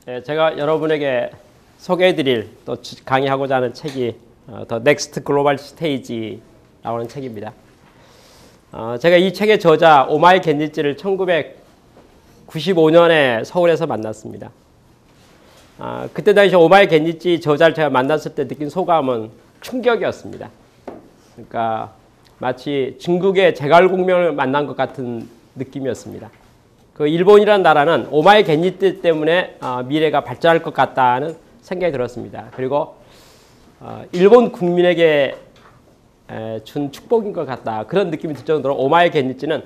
네, 제가 여러분에게 소개해드릴 또 강의하고자 하는 책이 The Next Global Stage라고 하는 책입니다. 제가 이 책의 저자 오마이 겐지찌를 1995년에 서울에서 만났습니다. 그때 당시 오마이 겐지찌 저자를 제가 만났을 때 느낀 소감은 충격이었습니다. 그러니까 마치 중국의 제갈공명을 만난 것 같은 느낌이었습니다. 그 일본이라는 나라는 오마이 겐지찌 때문에 미래가 발전할 것 같다는 생각이 들었습니다. 그리고 일본 국민에게 준 축복인 것 같다. 그런 느낌이 들 정도로 오마이 겐지찌는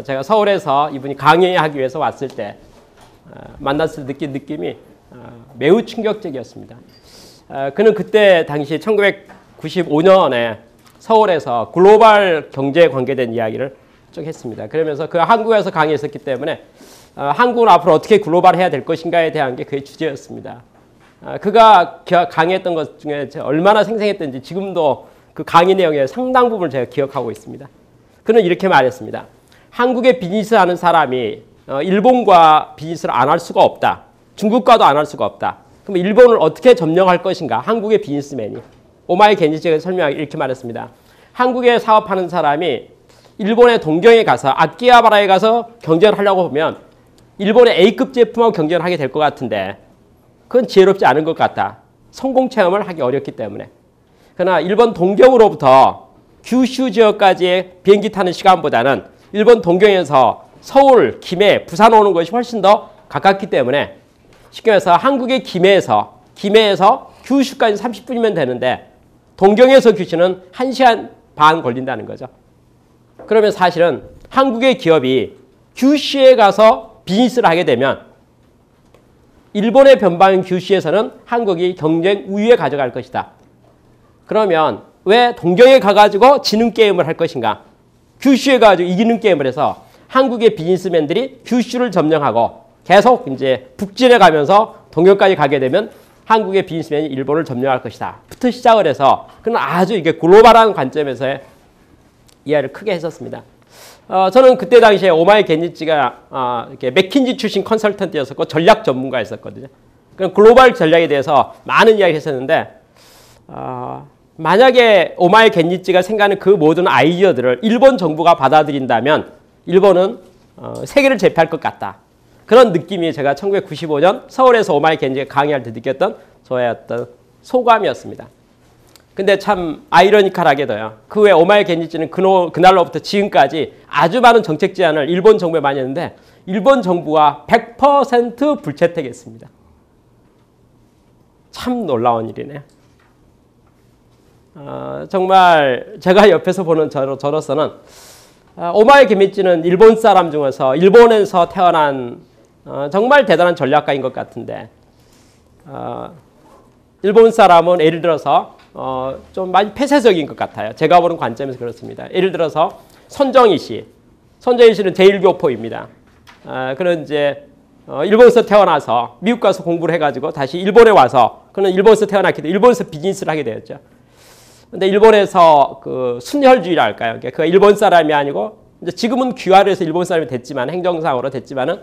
제가 서울에서 이분이 강의하기 위해서 왔을 때 만났을 때 느낀 느낌이 매우 충격적이었습니다. 그는 그때 당시 1995년에 서울에서 글로벌 경제에 관계된 이야기를 쭉 했습니다. 그러면서 그 한국에서 강의했었기 때문에 한국은 앞으로 어떻게 글로벌해야 될 것인가에 대한 게 그의 주제였습니다. 그가 강의했던 것 중에 얼마나 생생했던지 지금도 그 강의 내용의 상당 부분을 제가 기억하고 있습니다. 그는 이렇게 말했습니다. 한국에 비즈니스 하는 사람이 일본과 비즈니스를 안 할 수가 없다. 중국과도 안 할 수가 없다. 그럼 일본을 어떻게 점령할 것인가? 한국의 비즈니스맨이. 오마이 겐지찌가 설명하기 이렇게 말했습니다. 한국에 사업하는 사람이 일본의 동경에 가서 아키하바라에 가서 경쟁을 하려고 보면 일본의 A급 제품하고 경쟁을 하게 될 것 같은데 그건 지혜롭지 않은 것 같다. 성공 체험을 하기 어렵기 때문에. 그러나 일본 동경으로부터 규슈 지역까지의 비행기 타는 시간보다는 일본 동경에서 서울, 김해, 부산 오는 것이 훨씬 더 가깝기 때문에 쉽게 말해서 한국의 김해에서 규슈까지 30분이면 되는데 동경에서 규슈는 1시간 반 걸린다는 거죠. 그러면 사실은 한국의 기업이 규슈에 가서 비즈니스를 하게 되면 일본의 변방인 규슈에서는 한국이 경쟁 우위에 가져갈 것이다. 그러면 왜 동경에 가가지고 지는 게임을 할 것인가? 규슈에 가가지고 이기는 게임을 해서 한국의 비즈니스맨들이 규슈를 점령하고 계속 이제 북진해 가면서 동경까지 가게 되면 한국의 비즈니스맨이 일본을 점령할 것이다. 부터 시작을 해서 그는 아주 이게 글로벌한 관점에서의 이해를 크게 했었습니다. 저는 그때 당시에 오마이 겐지찌가 이렇게 맥킨지 출신 컨설턴트였었고 전략 전문가였었거든요. 그럼 글로벌 전략에 대해서 많은 이야기를 했었는데 만약에 오마이 겐지찌가 생각하는 그 모든 아이디어들을 일본 정부가 받아들인다면 일본은 세계를 제패할 것 같다. 그런 느낌이 제가 1995년 서울에서 오마이 겐지찌가 강의할 때 느꼈던 저의 어떤 소감이었습니다. 근데 참 아이러니컬하게도요. 그 후에 오마이 겐지찌는 그날로부터 지금까지 아주 많은 정책 제안을 일본 정부에 많이 했는데 일본 정부가 100% 불채택했습니다. 참 놀라운 일이네요. 정말 제가 옆에서 보는 저로서는 오마이 겐지찌는 일본 사람 중에서 일본에서 태어난 정말 대단한 전략가인 것 같은데 일본 사람은 예를 들어서 좀 많이 폐쇄적인 것 같아요. 제가 보는 관점에서 그렇습니다. 예를 들어서 손정희 씨는 제1교포입니다. 그는 이제 일본에서 태어나서 미국 가서 공부를 해가지고 다시 일본에 와서 그는 일본에서 태어났기 때문에 일본에서 비즈니스를 하게 되었죠. 근데 일본에서 그 순혈주의라 할까요? 그 일본 사람이 아니고 이제 지금은 귀화를 해서 일본 사람이 됐지만 행정상으로 됐지만은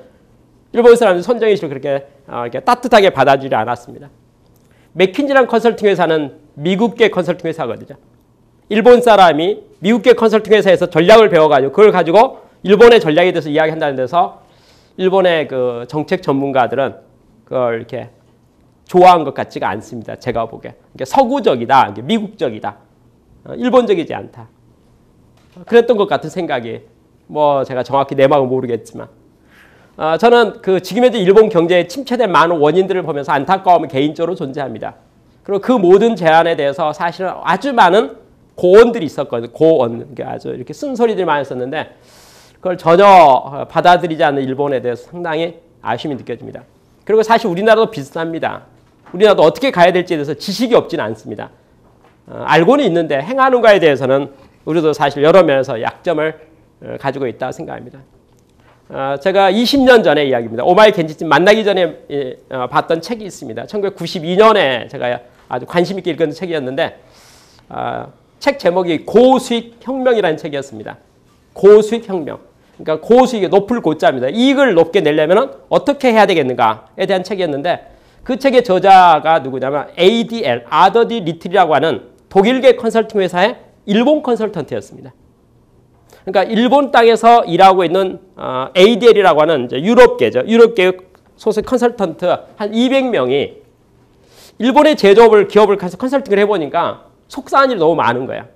일본 사람이 손정희 씨를 그렇게 이렇게 따뜻하게 받아주지 않았습니다. 맥킨지라는 컨설팅 회사는 미국계 컨설팅 회사거든요. 일본 사람이 미국계 컨설팅 회사에서 전략을 배워가지고 그걸 가지고 일본의 전략에 대해서 이야기한다는 데서 일본의 그 정책 전문가들은 그걸 이렇게 좋아한 것 같지가 않습니다. 제가 보기에. 그러니까 서구적이다, 미국적이다, 일본적이지 않다. 그랬던 것 같은 생각이 뭐 제가 정확히 내 마음은 모르겠지만 저는 그 지금 현재 일본 경제에 침체된 많은 원인들을 보면서 안타까움이 개인적으로 존재합니다. 그리고 그 모든 제안에 대해서 사실은 아주 많은 고언들이 있었거든요. 고언, 아주 이렇게 쓴소리들이 많았었는데 그걸 전혀 받아들이지 않는 일본에 대해서 상당히 아쉬움이 느껴집니다. 그리고 사실 우리나라도 비슷합니다. 우리나라도 어떻게 가야 될지에 대해서 지식이 없지는 않습니다. 알고는 있는데 행하는 거에 대해서는 우리도 사실 여러 면에서 약점을 가지고 있다고 생각합니다. 제가 20년 전의 이야기입니다. 오마이 겐지찌 만나기 전에 봤던 책이 있습니다. 1992년에 제가 아주 관심 있게 읽은 책이었는데 책 제목이 고수익 혁명이라는 책이었습니다. 고수익 혁명. 그러니까 고수익의 높을 고자입니다. 이익을 높게 내려면 어떻게 해야 되겠는가에 대한 책이었는데 그 책의 저자가 누구냐면 ADL, 아더디 리틀이라고 하는 독일계 컨설팅 회사의 일본 컨설턴트였습니다. 그러니까 일본 땅에서 일하고 있는 ADL이라고 하는 이제 유럽계죠. 유럽계 소속 컨설턴트 한 200명이 일본의 제조업을 기업을 가서 컨설팅을 해보니까 속상한 일이 너무 많은 거야.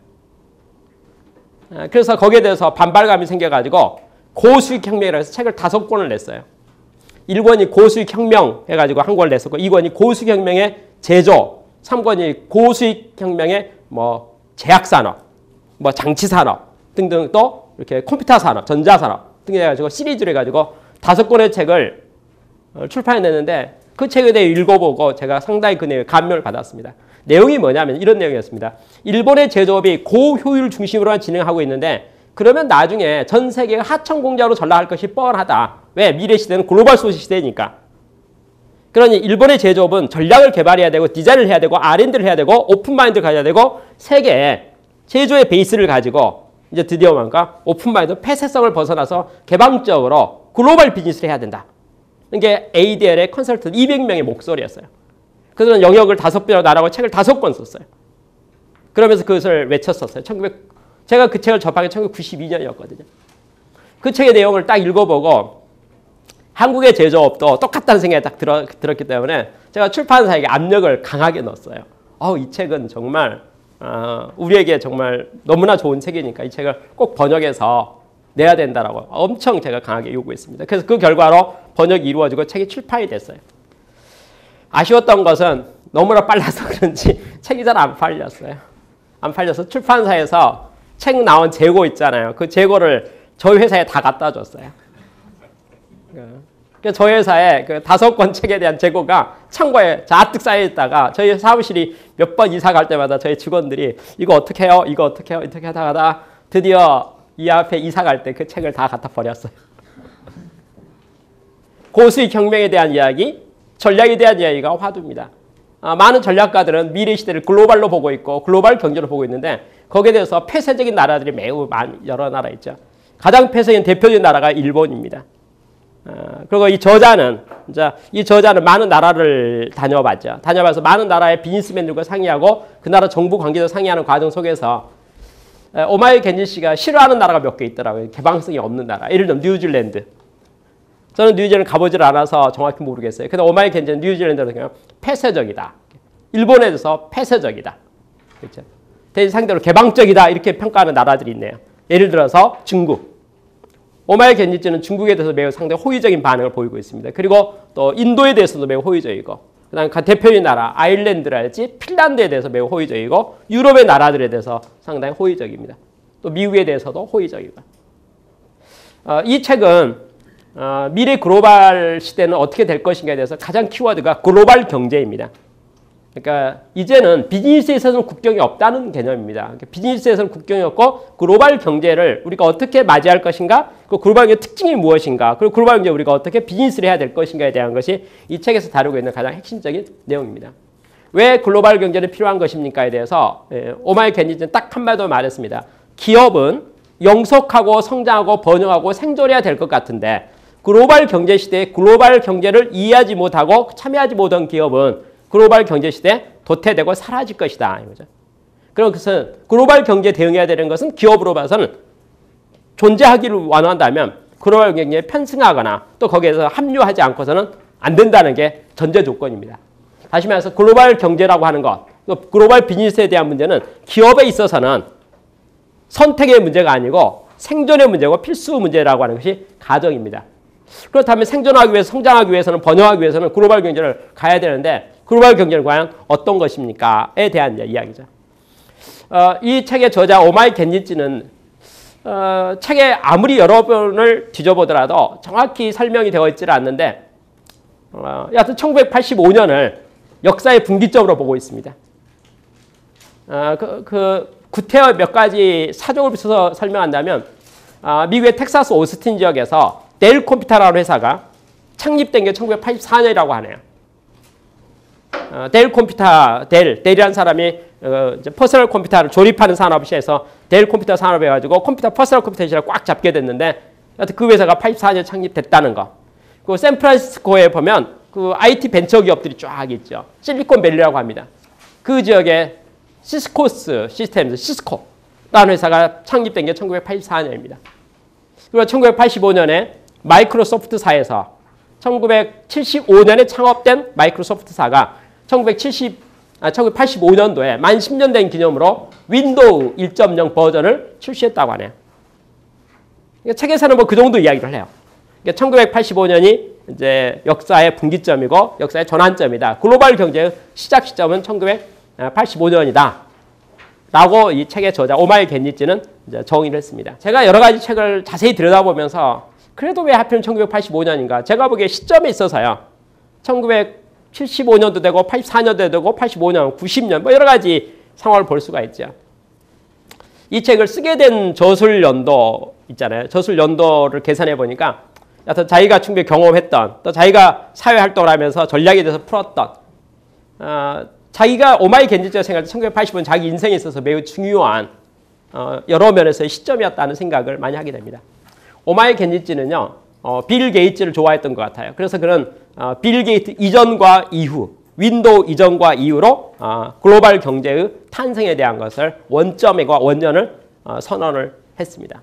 그래서 거기에 대해서 반발감이 생겨가지고 고수익 혁명이라고 해서 책을 5권을 냈어요. 1권이 고수익 혁명 해가지고 한 권을 냈었고 2권이 고수익 혁명의 제조, 3권이 고수익 혁명의 뭐 제약산업, 뭐 장치산업 등등 또 이렇게 컴퓨터 산업, 전자산업 등에 해가지고 시리즈로 해가지고 5권의 책을 출판해냈는데 그 책에 대해 읽어보고 제가 상당히 그 내용에 감명을 받았습니다. 내용이 뭐냐면 이런 내용이었습니다. 일본의 제조업이 고효율 중심으로만 진행하고 있는데 그러면 나중에 전 세계가 하청공장으로 전락할 것이 뻔하다. 왜? 미래 시대는 글로벌 소시 시대니까. 그러니 일본의 제조업은 전략을 개발해야 되고 디자인을 해야 되고 R&D를 해야 되고 오픈마인드를 가져야 되고 세계에 제조의 베이스를 가지고 이제 드디어 뭔가 오픈마인드 폐쇄성을 벗어나서 개방적으로 글로벌 비즈니스를 해야 된다. 이게 ADL의 컨설턴트 200명의 목소리였어요. 그래서 영역을 5배로 나라고 책을 5권 썼어요. 그러면서 그것을 외쳤었어요. 제가 그 책을 접한 게 1992년이었거든요. 그 책의 내용을 딱 읽어보고 한국의 제조업도 똑같다는 생각이 딱 들었기 때문에 제가 출판사에게 압력을 강하게 넣었어요. 이 책은 정말 우리에게 정말 너무나 좋은 책이니까 이 책을 꼭 번역해서 내야 된다라고 엄청 제가 강하게 요구했습니다. 그래서 그 결과로 번역이 이루어지고 책이 출판이 됐어요. 아쉬웠던 것은 너무나 빨라서 그런지 책이 잘 안 팔렸어요. 안 팔려서 출판사에서 책 나온 재고 있잖아요. 그 재고를 저희 회사에 다 갖다 줬어요. 저희 회사에 그 5권 책에 대한 재고가 창고에 잔뜩 쌓여있다가 저희 사무실이 몇 번 이사 갈 때마다 저희 직원들이 이거 어떻게 해요? 이거 어떻게 해요? 이렇게 하다가 드디어 이 앞에 이사 갈 때 그 책을 다 갖다 버렸어요. 고수익 혁명에 대한 이야기, 전략에 대한 이야기가 화두입니다. 많은 전략가들은 미래 시대를 글로벌로 보고 있고 글로벌 경제로 보고 있는데 거기에 대해서 폐쇄적인 나라들이 매우 여러 나라 있죠. 가장 폐쇄적인 대표적인 나라가 일본입니다. 그리고 이 저자는 많은 나라를 다녀봤죠. 다녀봐서 많은 나라의 비즈니스맨들과 상의하고 그 나라 정부 관계자 상의하는 과정 속에서 오마이 겐지 씨가 싫어하는 나라가 몇 개 있더라고요. 개방성이 없는 나라. 예를 들면 뉴질랜드. 저는 뉴질랜드 가보질 않아서 정확히 모르겠어요. 근데 오마이 겐지는 뉴질랜드는 그냥 폐쇄적이다. 일본에 대해서 폐쇄적이다. 그렇죠? 대신 상대로 개방적이다. 이렇게 평가하는 나라들이 있네요. 예를 들어서 중국. 오마이 겐지는 중국에 대해서 매우 상당히 호의적인 반응을 보이고 있습니다. 그리고 또 인도에 대해서도 매우 호의적이고 그다음 대표적인 나라 아일랜드랄지 핀란드에 대해서 매우 호의적이고 유럽의 나라들에 대해서 상당히 호의적입니다. 또 미국에 대해서도 호의적이고. 이 책은 미래 글로벌 시대는 어떻게 될 것인가에 대해서 가장 키워드가 글로벌 경제입니다. 그러니까 이제는 비즈니스에서는 국경이 없다는 개념입니다. 비즈니스에서는 국경이 없고 글로벌 경제를 우리가 어떻게 맞이할 것인가, 그 글로벌 경제의 특징이 무엇인가, 그리고 글로벌 경제 우리가 어떻게 비즈니스를 해야 될 것인가에 대한 것이 이 책에서 다루고 있는 가장 핵심적인 내용입니다. 왜 글로벌 경제는 필요한 것입니까에 대해서 오마이 겐지는 딱 한마디로 말했습니다. 기업은 영속하고 성장하고 번영하고 생존해야 될 것 같은데 글로벌 경제 시대에 글로벌 경제를 이해하지 못하고 참여하지 못한 기업은 글로벌 경제 시대에 도태되고 사라질 것이다. 이거죠. 그럼 그것은 글로벌 경제에 대응해야 되는 것은 기업으로 봐서는 존재하기를 원한다면 글로벌 경제에 편승하거나 또 거기에서 합류하지 않고서는 안 된다는 게 전제 조건입니다. 다시 말해서 글로벌 경제라고 하는 것, 글로벌 비즈니스에 대한 문제는 기업에 있어서는 선택의 문제가 아니고 생존의 문제고 필수 문제라고 하는 것이 가정입니다. 그렇다면 생존하기 위해서 성장하기 위해서는 번영하기 위해서는 글로벌 경제를 가야 되는데 글로벌 경제는 과연 어떤 것입니까?에 대한 이야기죠. 이 책의 저자 오마이 겐지치는 책에 아무리 여러 번을 뒤져보더라도 정확히 설명이 되어 있지는 않는데 여하튼 1985년을 역사의 분기점으로 보고 있습니다. 구태여 몇 가지 사족을 붙여서 설명한다면 미국의 텍사스 오스틴 지역에서 델 컴퓨터라는 회사가 창립된 게 1984년이라고 하네요. 델 컴퓨터, 델이라는 사람이 퍼스널 컴퓨터를 조립하는 산업시에서 델 컴퓨터 산업에 가지고 컴퓨터 퍼스널 컴퓨터 시장을 꽉 잡게 됐는데 하여튼 그 회사가 84년에 창립됐다는 거. 그 샌프란시스코에 보면 그 IT 벤처 기업들이 쫙 있죠. 실리콘밸리라고 합니다. 그 지역에 시스코스 시스템즈, 시스코라는 회사가 창립된 게 1984년입니다. 그리고 1985년에 마이크로소프트사에서 1975년에 창업된 마이크로소프트사가 1985년도에 만 10년 된 기념으로 윈도우 1.0 버전을 출시했다고 하네요. 책에서는 뭐 그 정도 이야기를 해요. 1985년이 이제 역사의 분기점이고 역사의 전환점이다. 글로벌 경제의 시작 시점은 1985년이다. 라고 이 책의 저자 오마이 겐니치는 이제 정의를 했습니다. 제가 여러 가지 책을 자세히 들여다보면서 그래도 왜 하필 1985년인가? 제가 보기에 시점에 있어서요. 1975년도 되고 84년도 되고 85년, 90년 뭐 여러 가지 상황을 볼 수가 있죠. 이 책을 쓰게 된 저술연도 있잖아요. 저술연도를 계산해 보니까 여튼 자기가 충분히 경험했던 또 자기가 사회활동을 하면서 전략에 대해서 풀었던 자기가 오마이 겐지치가 생각할 때 1985년 자기 인생에 있어서 매우 중요한 여러 면에서의 시점이었다는 생각을 많이 하게 됩니다. 오마이 겐지치는요. 빌 게이츠를 좋아했던 것 같아요. 그래서 그는 빌 게이츠 이전과 이후, 윈도우 이전과 이후로 글로벌 경제의 탄생에 대한 것을 원점과 원년을 선언을 했습니다.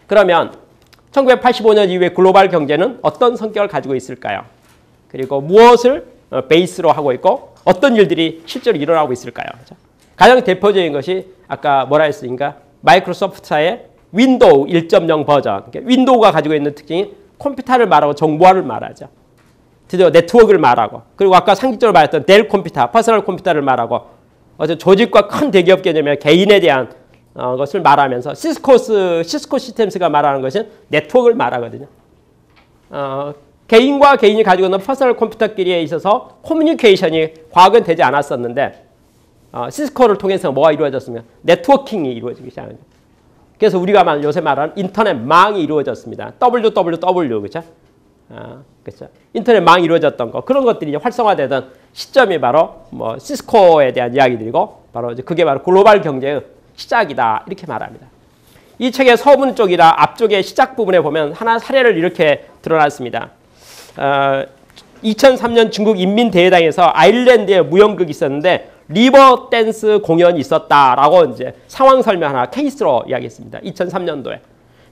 그러면 1985년 이후에 글로벌 경제는 어떤 성격을 가지고 있을까요? 그리고 무엇을 베이스로 하고 있고 어떤 일들이 실제로 일어나고 있을까요? 가장 대표적인 것이 아까 뭐라 했으니까 마이크로소프트사의 윈도우 1.0 버전. 윈도우가 가지고 있는 특징이 컴퓨터를 말하고 정보화를 말하죠. 드디어 네트워크를 말하고 그리고 아까 상징적으로 말했던 델 컴퓨터, 퍼스널 컴퓨터를 말하고 조직과 큰 대기업 개념의 개인에 대한 것을 말하면서 시스코 시스템스가 말하는 것은 네트워크를 말하거든요. 개인과 개인이 가지고 있는 퍼스널 컴퓨터끼리에 있어서 커뮤니케이션이 과거엔 되지 않았었는데 시스코를 통해서 뭐가 이루어졌으면 네트워킹이 이루어지기 시작합니다. 그래서 우리가 요새 말하는 인터넷망이 이루어졌습니다. WWW 그렇죠? 그렇죠. 인터넷망이 이루어졌던 거 그런 것들이 이제 활성화되던 시점이 바로 뭐 시스코에 대한 이야기들이고 바로 이제 그게 바로 글로벌 경제의 시작이다 이렇게 말합니다. 이 책의 서문 쪽이라 앞쪽의 시작 부분에 보면 하나 사례를 이렇게 드러났습니다. 2003년 중국 인민대회당에서 아일랜드에 무용극이 있었는데 리버 댄스 공연이 있었다라고 이제 상황 설명 하나 케이스로 이야기했습니다. 2003년도에.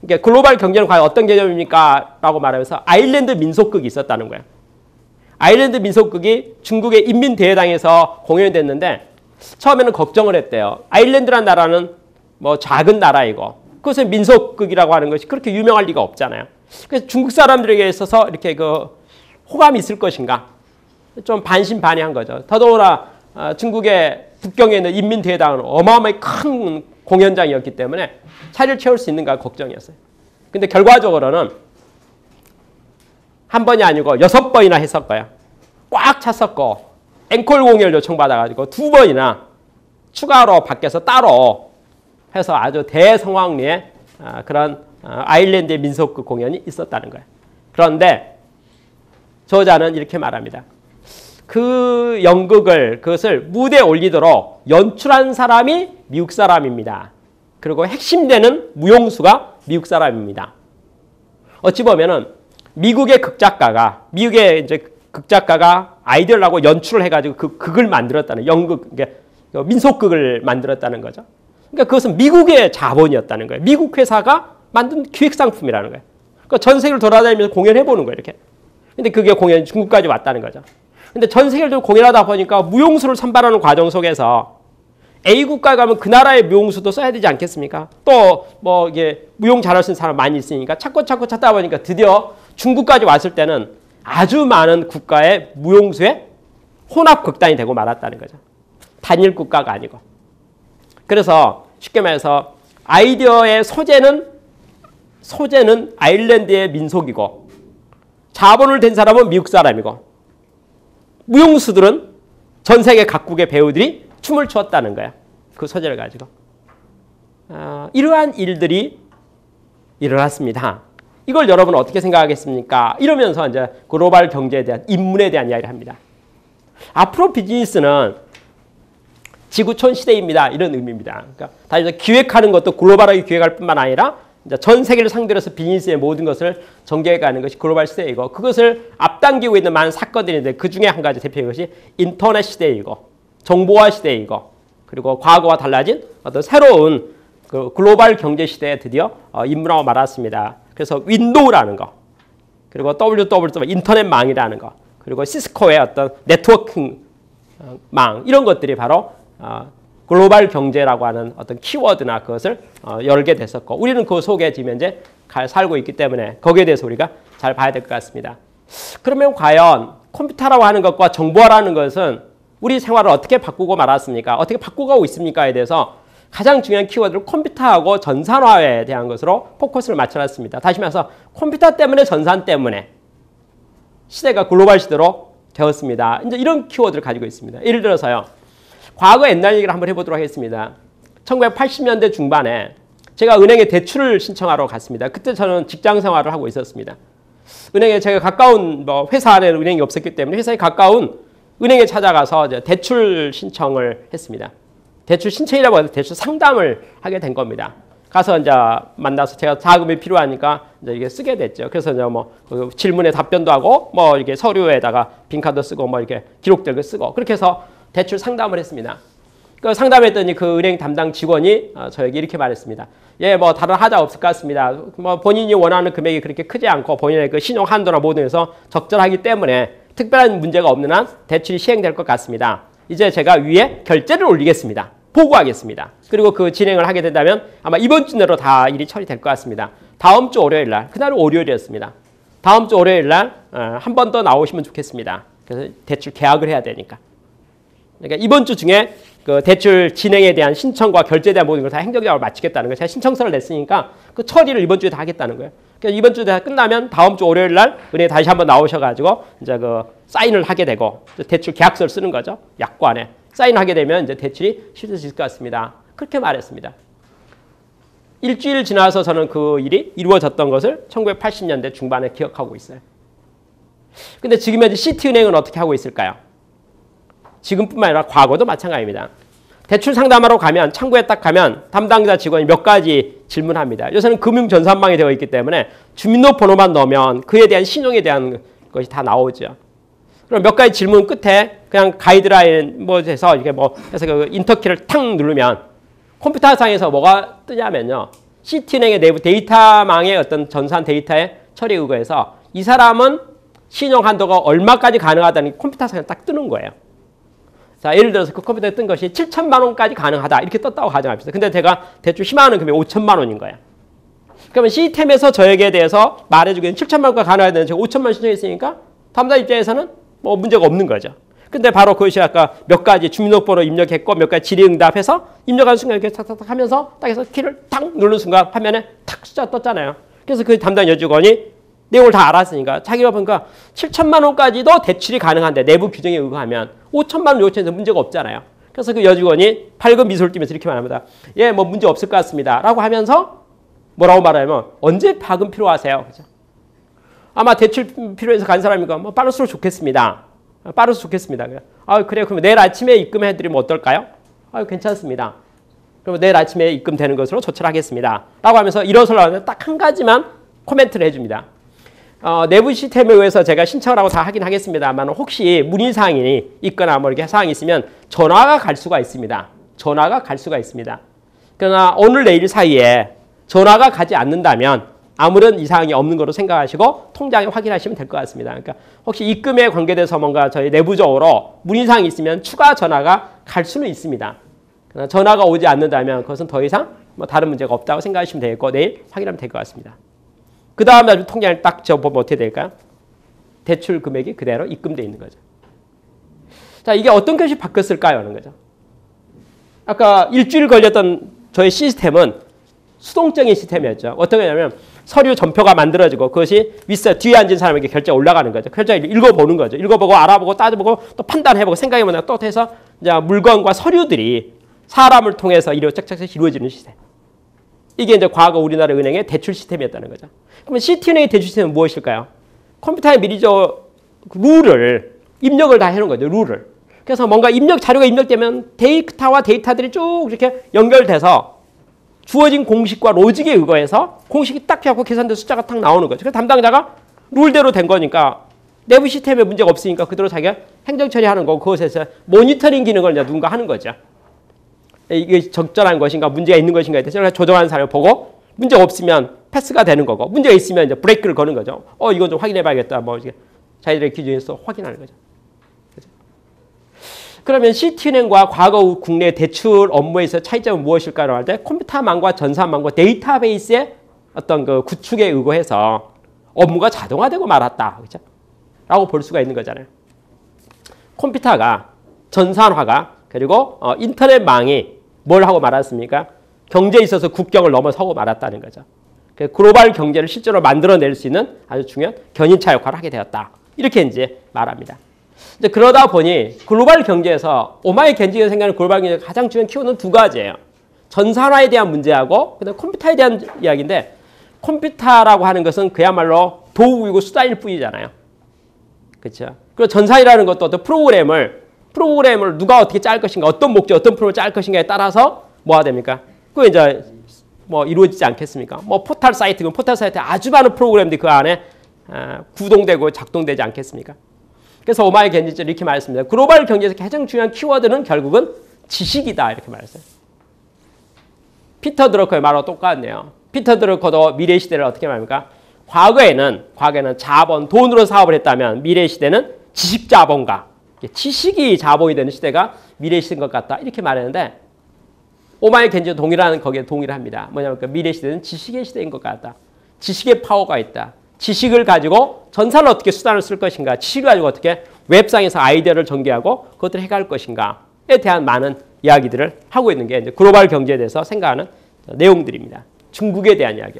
그러니까 글로벌 경제는 과연 어떤 개념입니까? 라고 말하면서 아일랜드 민속극이 있었다는 거예요. 아일랜드 민속극이 중국의 인민대회당에서 공연이 됐는데 처음에는 걱정을 했대요. 아일랜드라는 나라는 뭐 작은 나라이고 그것을 민속극이라고 하는 것이 그렇게 유명할 리가 없잖아요. 그래서 중국 사람들에게 있어서 이렇게 그 호감이 있을 것인가? 좀 반신반의한 거죠. 더더구나 중국의 북경에 있는 인민대회당은 어마어마하게 큰 공연장이었기 때문에 차를 채울 수 있는가 걱정이었어요. 근데 결과적으로는 한 번이 아니고 6번이나 했었고요. 꽉 찼었고 앵콜 공연을 요청받아가지고 2번이나 추가로 밖에서 따로 해서 아주 대성황리의 그런 아일랜드의 민속극 공연이 있었다는 거예요. 그런데 저자는 이렇게 말합니다. 그 연극을 그것을 무대에 올리도록 연출한 사람이 미국 사람입니다. 그리고 핵심되는 무용수가 미국 사람입니다. 어찌 보면은 미국의 극작가가 아이디어를 하고 연출을 해가지고 그 극을 만들었다는 연극, 민속극을 만들었다는 거죠. 그러니까 그것은 미국의 자본이었다는 거예요. 미국 회사가 만든 기획 상품이라는 거예요. 그러니까 전 세계를 돌아다니면서 공연해 보는 거예요, 이렇게. 근데 그게 공연이 중국까지 왔다는 거죠. 근데 전 세계를 공연하다 보니까 무용수를 선발하는 과정 속에서 A 국가에 가면 그 나라의 무용수도 써야 되지 않겠습니까? 또 뭐 이게 무용 잘할 수 있는 사람 많이 있으니까 찾고 찾다 보니까 드디어 중국까지 왔을 때는 아주 많은 국가의 무용수의 혼합 극단이 되고 말았다는 거죠. 단일 국가가 아니고. 그래서 쉽게 말해서 아이디어의 소재는 아일랜드의 민속이고 자본을 댄 사람은 미국 사람이고 무용수들은 전 세계 각국의 배우들이 춤을 추었다는 거야. 그 소재를 가지고. 이러한 일들이 일어났습니다. 이걸 여러분은 어떻게 생각하겠습니까? 이러면서 이제 글로벌 경제에 대한 입문에 대한 이야기를 합니다. 앞으로 비즈니스는 지구촌 시대입니다. 이런 의미입니다. 그러니까 다 이제 기획하는 것도 글로벌하게 기획할 뿐만 아니라 이제 전 세계를 상대로 해서 비즈니스의 모든 것을 전개해가는 것이 글로벌 시대이고 그것을 앞당기고 있는 많은 사건들이 있는데 그 중에 한 가지 대표적인 것이 인터넷 시대이고 정보화 시대이고 그리고 과거와 달라진 어떤 새로운 그 글로벌 경제 시대에 드디어 입문하고 말았습니다. 그래서 윈도우라는 거 그리고 WWW 인터넷망이라는 거 그리고 시스코의 어떤 네트워킹 망 이런 것들이 바로 글로벌 경제라고 하는 어떤 키워드나 그것을 열게 됐었고 우리는 그 속에 지금 현재 살고 있기 때문에 거기에 대해서 우리가 잘 봐야 될 것 같습니다. 그러면 과연 컴퓨터라고 하는 것과 정보화라는 것은 우리 생활을 어떻게 바꾸고 말았습니까? 어떻게 바꾸고 있습니까에 대해서 가장 중요한 키워드를 컴퓨터하고 전산화에 대한 것으로 포커스를 맞춰놨습니다. 다시 말해서 컴퓨터 때문에 전산 때문에 시대가 글로벌 시대로 되었습니다. 이제 이런 키워드를 가지고 있습니다. 예를 들어서요. 과거 옛날 얘기를 한번 해보도록 하겠습니다. 1980년대 중반에 제가 은행에 대출을 신청하러 갔습니다. 그때 저는 직장 생활을 하고 있었습니다. 은행에 제가 가까운 회사 안에 은행이 없었기 때문에 회사에 가까운 은행에 찾아가서 이제 대출 신청을 했습니다. 대출 신청이라고 해서 대출 상담을 하게 된 겁니다. 가서 이제 만나서 제가 자금이 필요하니까 이제 이게 쓰게 됐죠. 그래서 이제 뭐 질문에 답변도 하고 뭐 이렇게 서류에다가 빈카드 쓰고 뭐 이렇게 기록들 쓰고 그렇게 해서 대출 상담을 했습니다. 그 상담했더니 그 은행 담당 직원이 저에게 이렇게 말했습니다. 예, 뭐 다른 하자 없을 것 같습니다. 뭐 본인이 원하는 금액이 그렇게 크지 않고 본인의 그 신용 한도나 모든 것에서 적절하기 때문에 특별한 문제가 없는 한 대출이 시행될 것 같습니다. 이제 제가 위에 결제를 올리겠습니다. 보고하겠습니다. 그리고 그 진행을 하게 된다면 아마 이번 주 내로 다 일이 처리될 것 같습니다. 다음 주 월요일 날, 그날은 월요일이었습니다. 다음 주 월요일 날 한 번 더 나오시면 좋겠습니다. 그래서 대출 계약을 해야 되니까. 그러니까 이번 주 중에 그 대출 진행에 대한 신청과 결제에 대한 모든 걸 다 행정적으로 마치겠다는 거예요. 제가 신청서를 냈으니까 그 처리를 이번 주에 다 하겠다는 거예요. 그러니까 이번 주에 다 끝나면 다음 주 월요일 날 은행에 다시 한번 나오셔가지고 이제 그 사인을 하게 되고 대출 계약서를 쓰는 거죠. 약관에 사인하게 되면 이제 대출이 실질 것 같습니다. 그렇게 말했습니다. 일주일 지나서 저는 그 일이 이루어졌던 것을 1980년대 중반에 기억하고 있어요. 근데 지금 현재 시티은행은 어떻게 하고 있을까요? 지금뿐만 아니라 과거도 마찬가지입니다. 대출 상담하러 가면 창구에 딱 가면 담당자 직원이 몇 가지 질문합니다. 요새는 금융전산망이 되어 있기 때문에 주민등록번호만 넣으면 그에 대한 신용에 대한 것이 다 나오죠. 그럼 몇 가지 질문 끝에 그냥 가이드라인 뭐 해서 이렇게 뭐 해서 그 인터키를 탁 누르면 컴퓨터상에서 뭐가 뜨냐면요. 시티은행의 내부 데이터망의 어떤 전산 데이터의 처리 의거해서 이 사람은 신용 한도가 얼마까지 가능하다는 게 컴퓨터상에 딱 뜨는 거예요. 자, 예를 들어서 그 컴퓨터에 뜬 것이 7천만 원까지 가능하다 이렇게 떴다고 가정합시다. 근데 제가 대출 희망하는 금액이 5천만 원인 거예요. 그러면 시스템에서 저에게 대해서 말해주기는 7천만 원까지 가능하다는 제가 5천만 원 신청했으니까 담당 입장에서는 뭐 문제가 없는 거죠. 근데 바로 그것이 아까 몇 가지 주민등록번호 입력했고 몇 가지 질의응답해서 입력하는 순간 이렇게 탁탁탁 하면서 딱 해서 키를 탁 누르는 순간 화면에 탁 숫자 떴잖아요. 그래서 그 담당 여직원이 내용을 다 알았으니까 자기가 보니까 7천만 원까지도 대출이 가능한데 내부 규정에 의거하면 5천만 원 요청해서 문제가 없잖아요. 그래서 그 여직원이 밝은 미소를 띠면서 이렇게 말합니다. 예, 뭐 문제 없을 것 같습니다. 라고 하면서 뭐라고 말하면 언제 파금 필요하세요? 그죠? 아마 대출 필요해서 간 사람이니까 뭐 빠를수록 좋겠습니다. 빠를수록 좋겠습니다. 아, 그래요. 그럼 내일 아침에 입금해드리면 어떨까요? 아, 괜찮습니다. 그럼 내일 아침에 입금되는 것으로 조치를 하겠습니다. 라고 하면서 일어서려면 딱 한 가지만 코멘트를 해줍니다. 내부 시스템에 의해서 제가 신청을 하고 다 하긴 하겠습니다만 혹시 문의사항이 있거나 뭐 이렇게 사항이 있으면 전화가 갈 수가 있습니다. 전화가 갈 수가 있습니다. 그러나 오늘 내일 사이에 전화가 가지 않는다면 아무런 이상이 없는 거로 생각하시고 통장에 확인하시면 될 것 같습니다. 그러니까 혹시 입금에 관계돼서 뭔가 저희 내부적으로 문의사항이 있으면 추가 전화가 갈 수는 있습니다. 그러나 전화가 오지 않는다면 그것은 더 이상 뭐 다른 문제가 없다고 생각하시면 되겠고 내일 확인하면 될 것 같습니다. 그 다음 날 통장을 딱 접어보면 어떻게 될까요? 대출 금액이 그대로 입금되어 있는 거죠. 자, 이게 어떤 것이 바뀌었을까요? 하는 거죠. 아까 일주일 걸렸던 저희 시스템은 수동적인 시스템이었죠. 어떻게 하냐면 서류 전표가 만들어지고 그것이 뒤에 앉은 사람에게 결제가 올라가는 거죠. 결제를 읽어보는 거죠. 읽어보고 알아보고 따져보고 또 판단해보고 생각해보고 또 해서 이제 물건과 서류들이 사람을 통해서 짝짝짝 이루어지는 시스템. 이게 이제 과거 우리나라 은행의 대출 시스템이었다는 거죠. 그러면 시티은행의 대출 시스템은 무엇일까요? 컴퓨터에 미리 룰을 입력을 다 해놓은 거죠. 룰을. 그래서 뭔가 입력 자료가 입력되면 데이터와 데이터들이 쭉 이렇게 연결돼서 주어진 공식과 로직에 의거해서 공식이 딱 피하고 계산된 숫자가 딱 나오는 거죠. 그래서 담당자가 룰대로 된 거니까 내부 시스템에 문제가 없으니까 그대로 자기가 행정 처리하는 거고 그것에서 모니터링 기능을 이제 누군가 하는 거죠. 이게 적절한 것인가 문제가 있는 것인가에 대해서 조정하는 사람을 보고 문제가 없으면 패스가 되는 거고 문제가 있으면 이제 브레이크를 거는 거죠. 이건 좀 확인해 봐야겠다. 뭐 자기들의 기준에서 확인하는 거죠. 그러면 시티은행과 과거 국내 대출 업무에서 차이점은 무엇일까라고 할 때 컴퓨터망과 전산망과 데이터베이스의 어떤 그 구축에 의거해서 업무가 자동화되고 말았다. 그렇죠? 라고 볼 수가 있는 거잖아요. 컴퓨터가 전산화가 그리고 인터넷망이 뭘 하고 말았습니까? 경제에 있어서 국경을 넘어서고 말았다는 거죠. 글로벌 경제를 실제로 만들어낼 수 있는 아주 중요한 견인차 역할을 하게 되었다. 이렇게 이제 말합니다. 이제 그러다 보니 글로벌 경제에서 오마이 겐지가 생각하는 글로벌 경제의 가장 중요한 키워드는 두 가지예요. 전산화에 대한 문제하고 그다음 컴퓨터에 대한 이야기인데 컴퓨터라고 하는 것은 그야말로 도구이고 수단일 뿐이잖아요. 그렇죠? 그리고 전산이라는 것도 어떤 프로그램을 누가 어떻게 짤 것인가, 어떤 목적, 어떤 프로그램을 짤 것인가에 따라서 뭐가 됩니까? 그게 이제 뭐 이루어지지 않겠습니까? 뭐 포털 사이트는 포털 사이트에 아주 많은 프로그램들이 그 안에 구동되고 작동되지 않겠습니까? 그래서 오마이 겐지는 이렇게 말했습니다. 글로벌 경제에서 가장 중요한 키워드는 결국은 지식이다. 이렇게 말했어요. 피터 드러커의 말하고 똑같네요. 피터 드러커도 미래 시대를 어떻게 말합니까? 과거에는 자본, 돈으로 사업을 했다면 미래 시대는 지식 자본가, 지식이 자본이 되는 시대가 미래 시대인 것 같다. 이렇게 말했는데 오마이 겐지도 거기에 동의를 합니다. 뭐냐면 미래 시대는 지식의 시대인 것 같다. 지식의 파워가 있다. 지식을 가지고 전산을 어떻게 수단을 쓸 것인가, 지식을 가지고 어떻게 웹상에서 아이디어를 전개하고 그것들을 해갈 것인가에 대한 많은 이야기들을 하고 있는 게 이제 글로벌 경제에 대해서 생각하는 내용들입니다. 중국에 대한 이야기.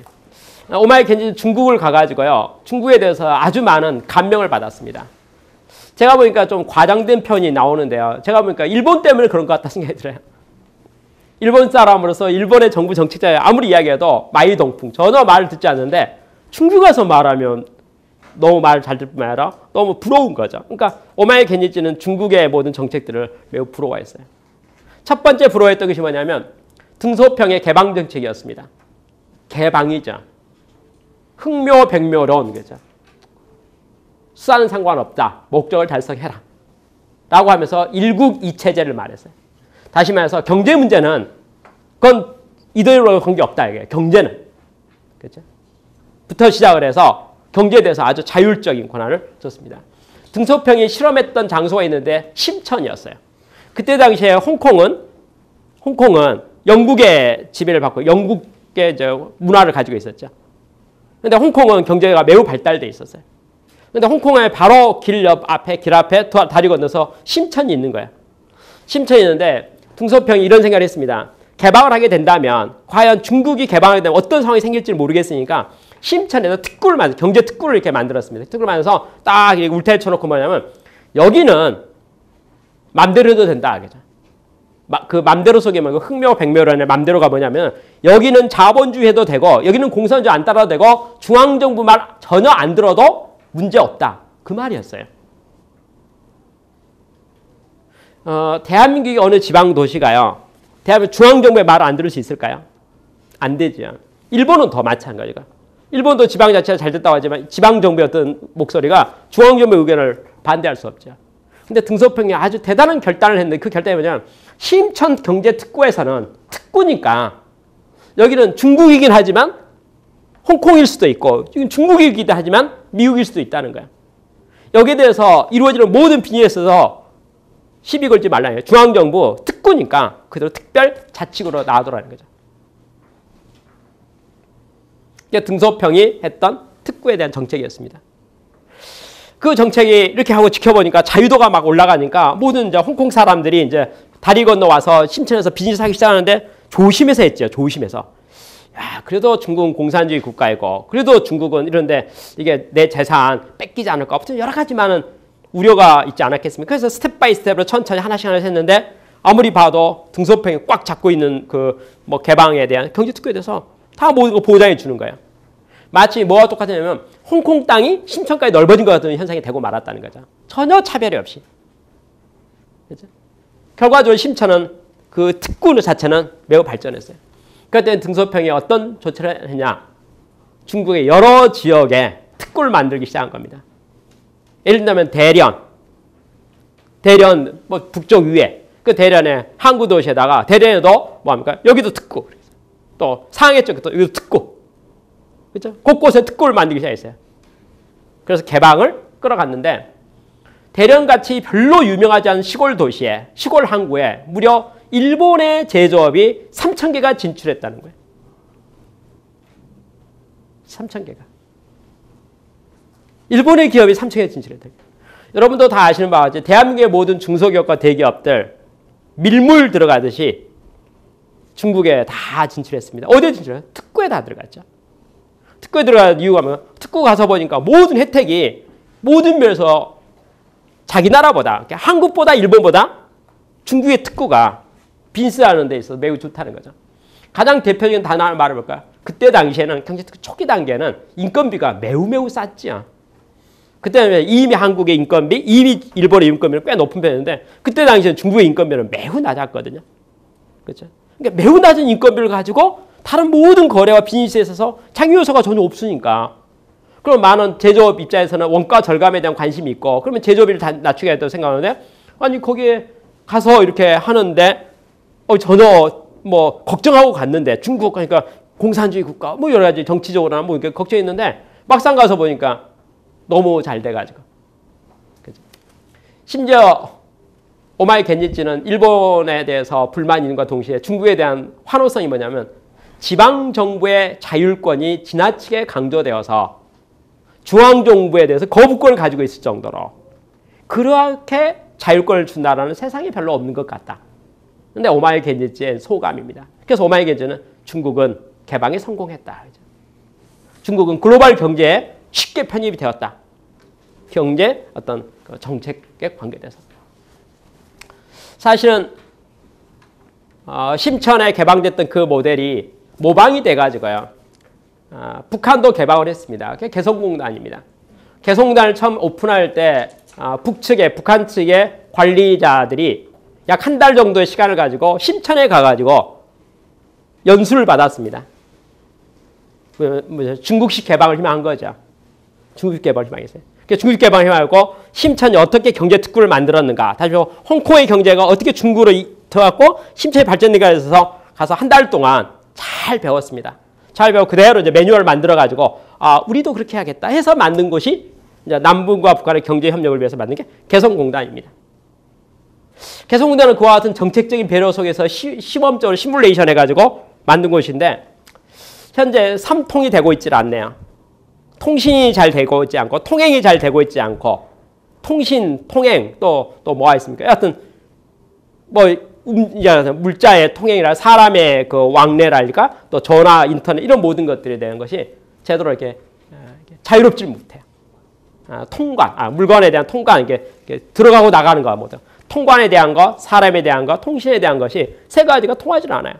오마이 겐지는 중국을 가가지고요. 중국에 대해서 아주 많은 감명을 받았습니다. 제가 보니까 좀 과장된 편이 나오는데요. 제가 보니까 일본 때문에 그런 것 같다 생각이 들어요. 일본 사람으로서 일본의 정부 정책자에 아무리 이야기해도 마이동풍, 전혀 말을 듣지 않는데 중국 가서 말하면 너무 말을 잘 듣을 뿐만 아니라 너무 부러운 거죠. 그러니까 오마이 겐지는 중국의 모든 정책들을 매우 부러워했어요. 첫 번째 부러워했던 것이 뭐냐면 등소평의 개방 정책이었습니다. 개방이죠. 흑묘백묘론 거죠. 수사는 상관없다. 목적을 달성해라. 라고 하면서 일국이체제를 말했어요. 다시 말해서 경제 문제는 그건 이들과 관계없다. 이게 경제는. 그렇죠? 부터 시작을 해서 경제에 대해서 아주 자율적인 권한을 줬습니다. 등소평이 실험했던 장소가 있는데 심천이었어요. 그때 당시에 홍콩은 영국의 지배를 받고 영국의 문화를 가지고 있었죠. 그런데 홍콩은 경제가 매우 발달돼 있었어요. 그런데 홍콩의 바로 길 앞에 다리 건너서 심천이 있는 거예요. 심천이 있는데 등소평이 이런 생각을 했습니다. 개방을 하게 된다면 과연 중국이 개방하게 되면 어떤 상황이 생길지 모르겠으니까 심천에서 경제 특구를 이렇게 만들었습니다. 특구를 만들어서 딱 이렇게 울타리 쳐놓고 뭐냐면 여기는 맘대로 해도 된다. 그죠? 그 맘대로 속에 말고 흑묘백묘론의 맘대로가 뭐냐면 여기는 자본주의 해도 되고 여기는 공산주의 안 따라도 되고 중앙정부 말 전혀 안 들어도 문제 없다. 그 말이었어요. 대한민국의 어느 지방 도시가요. 대한민국 중앙정부의 말을 안 들을 수 있을까요? 안 되죠. 일본은 더 마찬가지가. 일본도 지방자치가 잘 됐다고 하지만 지방정부의 어떤 목소리가 중앙정부의 의견을 반대할 수 없죠. 근데 등소평이 아주 대단한 결단을 했는데 그 결단이 뭐냐면 심천 경제특구에서는 특구니까 여기는 중국이긴 하지만 홍콩일 수도 있고 중국이기도 하지만 미국일 수도 있다는 거야. 여기에 대해서 이루어지는 모든 비즈니스에서 시비 걸지 말라는 거예요. 중앙정부 특구니까 그대로 특별 자치구로 놔두라는 거죠. 이게 등소평이 했던 특구에 대한 정책이었습니다. 그 정책이 이렇게 하고 지켜보니까 자유도가 막 올라가니까 모든 이제 홍콩 사람들이 이제 다리 건너와서 심천에서 비즈니스 하기 시작하는데 조심해서 했죠. 조심해서. 야, 그래도 중국은 공산주의 국가이고 그래도 중국은 이런데 이게 내 재산 뺏기지 않을까. 아무튼 여러 가지 많은 우려가 있지 않았겠습니까? 그래서 스텝 바이 스텝으로 천천히 하나씩 했는데 아무리 봐도 등소평이 꽉 잡고 있는 그 뭐 개방에 대한 경제 특구에 대해서 다 모든 거 보장해 주는 거예요. 마치 뭐가 똑같냐면 홍콩 땅이 심천까지 넓어진 것 같은 현상이 되고 말았다는 거죠. 전혀 차별이 없이. 그렇죠? 결과적으로 심천은 그 특구 자체는 매우 발전했어요. 그때 등소평이 어떤 조치를 했냐? 중국의 여러 지역에 특구를 만들기 시작한 겁니다. 예를 들면 대련 뭐 북쪽 위에 그 대련의 항구 도시에다가 대련에도 뭐합니까? 여기도 특구, 또 상해 쪽에도 여기도 특구, 그렇죠? 곳곳에 특구를 만들기 시작했어요. 그래서 개방을 끌어갔는데 대련같이 별로 유명하지 않은 시골 도시에 시골 항구에 무려 일본의 제조업이 3,000개가 진출했다는 거예요. 3,000개가. 일본의 기업이 3,000개 진출했다. 여러분도 다 아시는 바와 같이 대한민국의 모든 중소기업과 대기업들 밀물 들어가듯이 중국에 다 진출했습니다. 어디에 진출해요? 특구에 다 들어갔죠. 특구에 들어간 이유가 뭐예요? 특구 가서 보니까 모든 혜택이 모든 면에서 자기 나라보다, 한국보다 일본보다 중국의 특구가 빈스하는 데 있어서 매우 좋다는 거죠. 가장 대표적인 단어를 말해볼까요? 그때 당시에는 경제특구 초기 단계는 인건비가 매우 쌌지요. 그때는 이미 한국의 인건비, 이미 일본의 인건비는 꽤 높은 편이었는데 그때 당시에는 중국의 인건비는 매우 낮았거든요. 그렇죠? 그러니까 매우 낮은 인건비를 가지고 다른 모든 거래와 비즈니스에 있어서 장애 요소가 전혀 없으니까. 그럼 많은 제조업 입장에서는 원가 절감에 대한 관심이 있고 그러면 제조비를 다 낮추겠다고 생각하는데 아니 거기에 가서 이렇게 하는데 전혀 뭐 걱정하고 갔는데 중국 그러니까 공산주의 국가 뭐 여러 가지 정치적으로나 뭐 이렇게 걱정했는데 막상 가서 보니까 너무 잘 돼가지고. 그죠? 심지어 오마이 겐지찌는 일본에 대해서 불만이 있는 것과 동시에 중국에 대한 환호성이 뭐냐면 지방정부의 자율권이 지나치게 강조되어서 중앙정부에 대해서 거부권을 가지고 있을 정도로 그렇게 자율권을 준다라는 세상에 별로 없는 것 같다. 근데 오마이 겐지찌의 소감입니다. 그래서 오마이 겐지는 중국은 개방에 성공했다. 중국은 글로벌 경제에 쉽게 편입이 되었다. 경제 어떤 정책에 관계돼서. 사실은 심천에 개방됐던 그 모델이 모방이 돼가지고요. 북한도 개방을 했습니다. 그게 개성공단입니다. 개성공단을 처음 오픈할 때 북한 측의 관리자들이 약 한 달 정도의 시간을 가지고 심천에 가가지고 연수를 받았습니다. 중국식 개방을 희망한 거죠. 중국식 개방을 희망했어요. 중국식 개방을 희망하고 심천이 어떻게 경제 특구를 만들었는가. 다시 말해 홍콩의 경제가 어떻게 중국으로 들어갔고 심천이 발전되가 있어서 가서 한 달 동안 잘 배웠습니다. 잘 배우고 그대로 이제 매뉴얼을 만들어 가지고 우리도 그렇게 해야겠다 해서 만든 것이 이제 남북과 북한의 경제 협력을 위해서 만든 게 개성공단입니다. 개성공단은 그와 같은 정책적인 배려 속에서 시범적으로 시뮬레이션 해가지고 만든 것인데 현재 3통이 되고 있지 않네요. 통신이 잘 되고 있지 않고 통행이 잘 되고 있지 않고 통신, 통행 또 뭐가 있습니까? 여하튼 뭐 물자의 통행이라 사람의 그 왕래랄까 또 전화, 인터넷 이런 모든 것들이 되는 것이 제대로 이렇게 자유롭지 못해요. 통관, 물건에 대한 통관 이게 들어가고 나가는 거 모두 통관에 대한 것, 사람에 대한 것, 통신에 대한 것이 세 가지가 통하지 않아요.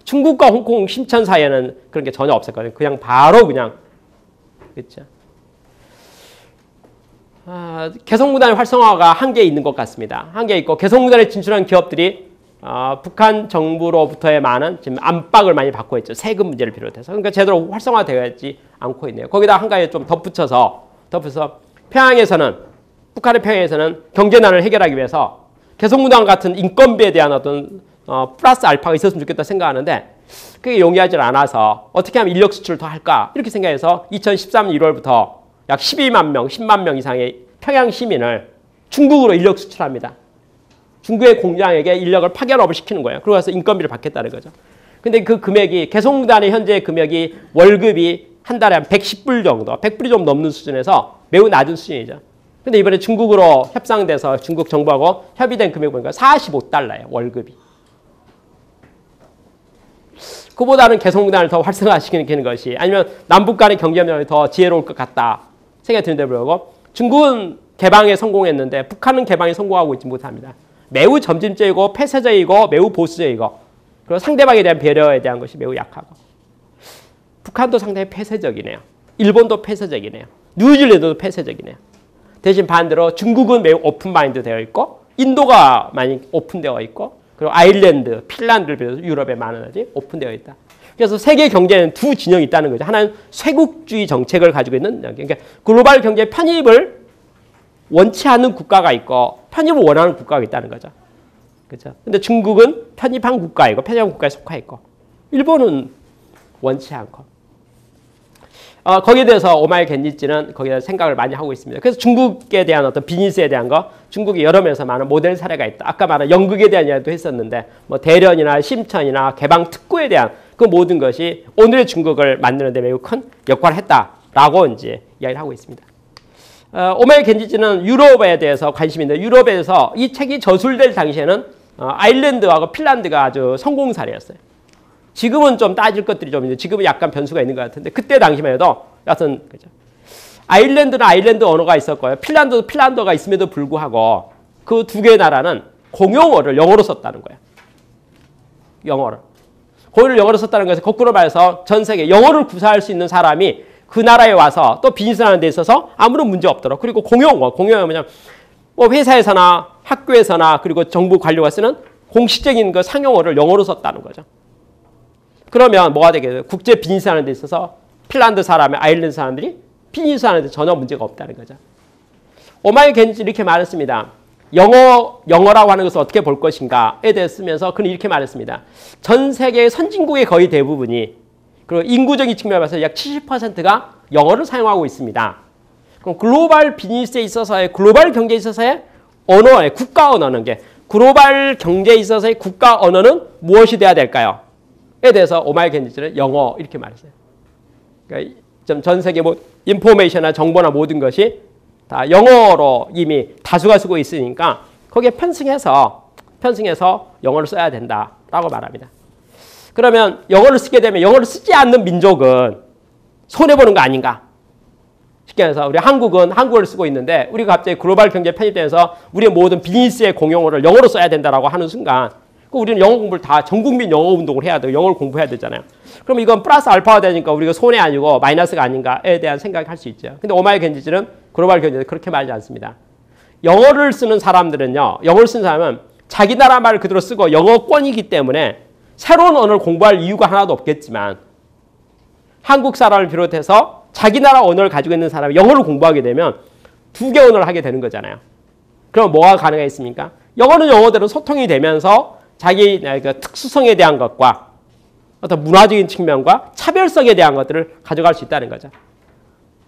중국과 홍콩 심천 사이에는 그런 게 전혀 없었거든요. 그냥 바로 그냥 그렇죠. 개성공단의 활성화가 한계에 있는 것 같습니다. 한계에 있고 개성공단에 진출한 기업들이 북한 정부로부터의 많은 지금 압박을 많이 받고 있죠. 세금 문제를 비롯해서. 그러니까 제대로 활성화되지 않고 있네요. 거기다 한 가지 좀 덧붙여서 북한의 평양에서는 경제난을 해결하기 위해서 개성공단 같은 인건비에 대한 어떤 플러스 알파가 있었으면 좋겠다 생각하는데 그게 용이하지 않아서 어떻게 하면 인력 수출을 더 할까 이렇게 생각해서 2013년 1월부터 약 12만 명, 10만 명 이상의 평양 시민을 중국으로 인력 수출합니다. 중국의 공장에게 인력을 파견업을 시키는 거예요. 그러고 나서 인건비를 받겠다는 거죠. 근데 그 금액이 개성공단의 현재 금액이 월급이 한 달에 한 110불 정도, 100불이 좀 넘는 수준에서 매우 낮은 수준이죠. 근데 이번에 중국으로 협상돼서 중국 정부하고 협의된 금액 보니까 45달러예요. 월급이. 그보다는 개성공단을 더 활성화시키는 것이 아니면 남북 간의 경제협력이 더 지혜로울 것 같다 생각이 드는데 불구하고 중국은 개방에 성공했는데 북한은 개방에 성공하고 있지 못합니다. 매우 점진적이고 폐쇄적이고 매우 보수적이고 그리고 상대방에 대한 배려에 대한 것이 매우 약하고 북한도 상당히 폐쇄적이네요. 일본도 폐쇄적이네요. 뉴질랜드도 폐쇄적이네요. 대신 반대로 중국은 매우 오픈마인드 되어 있고 인도가 많이 오픈되어 있고 그리고 아일랜드, 핀란드를 비롯해서 유럽에 많은 나라들이 오픈되어 있다. 그래서 세계 경제는 두 진영이 있다는 거죠. 하나는 쇄국주의 정책을 가지고 있는, 그러니까 글로벌 경제 편입을 원치 않는 국가가 있고 편입을 원하는 국가가 있다는 거죠. 그렇죠? 근데 중국은 편입한 국가이고 편입한 국가에 속해 있고 일본은 원치 않고 거기에 대해서 오마이 겐지찌는 거기에 생각을 많이 하고 있습니다. 그래서 중국에 대한 어떤 비즈니스에 대한 거, 중국이 여러 면에서 많은 모델 사례가 있다. 아까 말한 연극에 대한 이야기도 했었는데 뭐 대련이나 심천이나 개방 특구에 대한 그 모든 것이 오늘의 중국을 만드는 데 매우 큰 역할을 했다라고 이제 이야기를 하고 있습니다. 오마이 겐지찌는 유럽에 대해서 관심이 있는데 유럽에서 이 책이 저술될 당시에는 아일랜드하고 핀란드가 아주 성공 사례였어요. 지금은 좀 따질 것들이 좀 있는데 지금은 약간 변수가 있는 것 같은데 그때 당시만 해도 여하튼 그죠. 아일랜드는 아일랜드 언어가 있었고요. 핀란드도 핀란드어가 있음에도 불구하고 그 두 개의 나라는 공용어를 영어로 썼다는 거예요. 영어를. 공용어를 영어로 썼다는 것은 거꾸로 말해서 전 세계 영어를 구사할 수 있는 사람이 그 나라에 와서 또 비즈니스하는 데 있어서 아무런 문제 없도록 그리고 공용어가 뭐냐면 뭐 회사에서나 학교에서나 그리고 정부 관료가 쓰는 공식적인 그 상용어를 영어로 썼다는 거죠. 그러면 뭐가 되겠어요? 국제 비즈니스 하는 데 있어서 핀란드 사람이 아일랜드 사람들이 비즈니스 하는 데 전혀 문제가 없다는 거죠. 오마이 겐지 이렇게 말했습니다. 영어라고 하는 것을 어떻게 볼 것인가에 대해 쓰면서 그는 이렇게 말했습니다. 전 세계의 선진국의 거의 대부분이 그리고 인구적인 측면에 봐서 약 70%가 영어를 사용하고 있습니다. 그럼 글로벌 비즈니스에 있어서의 글로벌 경제에 있어서의 언어의 국가 언어는 게 글로벌 경제에 있어서의 국가 언어는 무엇이 돼야 될까요? 에 대해서 오마이 겐지는 영어 이렇게 말했어요. 그러니까 전 세계 뭐 인포메이션이나 정보나 모든 것이 다 영어로 이미 다수가 쓰고 있으니까 거기에 편승해서 영어를 써야 된다라고 말합니다. 그러면 영어를 쓰게 되면 영어를 쓰지 않는 민족은 손해보는 거 아닌가? 쉽게 말해서 우리 한국은 한국어를 쓰고 있는데 우리가 갑자기 글로벌 경제에 편입되면서 우리의 모든 비즈니스의 공용어를 영어로 써야 된다라고 하는 순간 우리는 영어 공부를 다 전국민 영어 운동을 해야 되고 영어를 공부해야 되잖아요. 그럼 이건 플러스 알파가 되니까 우리가 손해 아니고 마이너스가 아닌가에 대한 생각을 할 수 있죠. 근데 오마이 겐지는 글로벌 경제는 그렇게 말하지 않습니다. 영어를 쓰는 사람들은요. 영어를 쓰는 사람은 자기 나라 말을 그대로 쓰고 영어권이기 때문에 새로운 언어를 공부할 이유가 하나도 없겠지만 한국 사람을 비롯해서 자기 나라 언어를 가지고 있는 사람이 영어를 공부하게 되면 두 개 언어를 하게 되는 거잖아요. 그럼 뭐가 가능했습니까? 영어는 영어대로 소통이 되면서 자기 특수성에 대한 것과 어떤 문화적인 측면과 차별성에 대한 것들을 가져갈 수 있다는 거죠.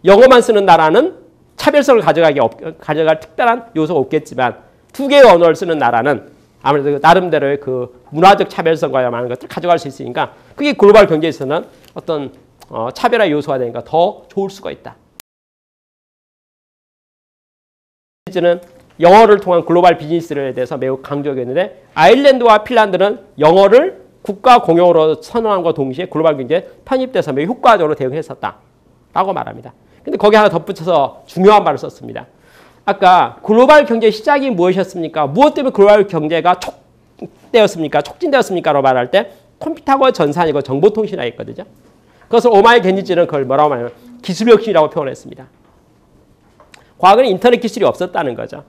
영어만 쓰는 나라는 차별성을 가져갈 특별한 요소가 없겠지만 두 개의 언어를 쓰는 나라는 아무래도 나름대로의 그 문화적 차별성과 많은 것들을 가져갈 수 있으니까 그게 글로벌 경제에서는 어떤 차별화 요소가 되니까 더 좋을 수가 있다. 는 영어를 통한 글로벌 비즈니스에 대해서 매우 강조했는데 아일랜드와 핀란드는 영어를 국가 공용어로 선언함과 동시에 글로벌 경제에 편입돼서 매우 효과적으로 대응했었다라고 말합니다. 근데 거기 하나 덧붙여서 중요한 말을 썼습니다. 아까 글로벌 경제 시작이 무엇이었습니까? 무엇 때문에 글로벌 경제가 촉진되었습니까? 라고 말할 때 컴퓨터하고 전산이고 정보통신이라고 했거든요. 그것을 오마이 겐지찌는 그걸 뭐라고 말하냐면 기술혁신이라고 표현했습니다. 과거에는 인터넷 기술이 없었다는 거죠.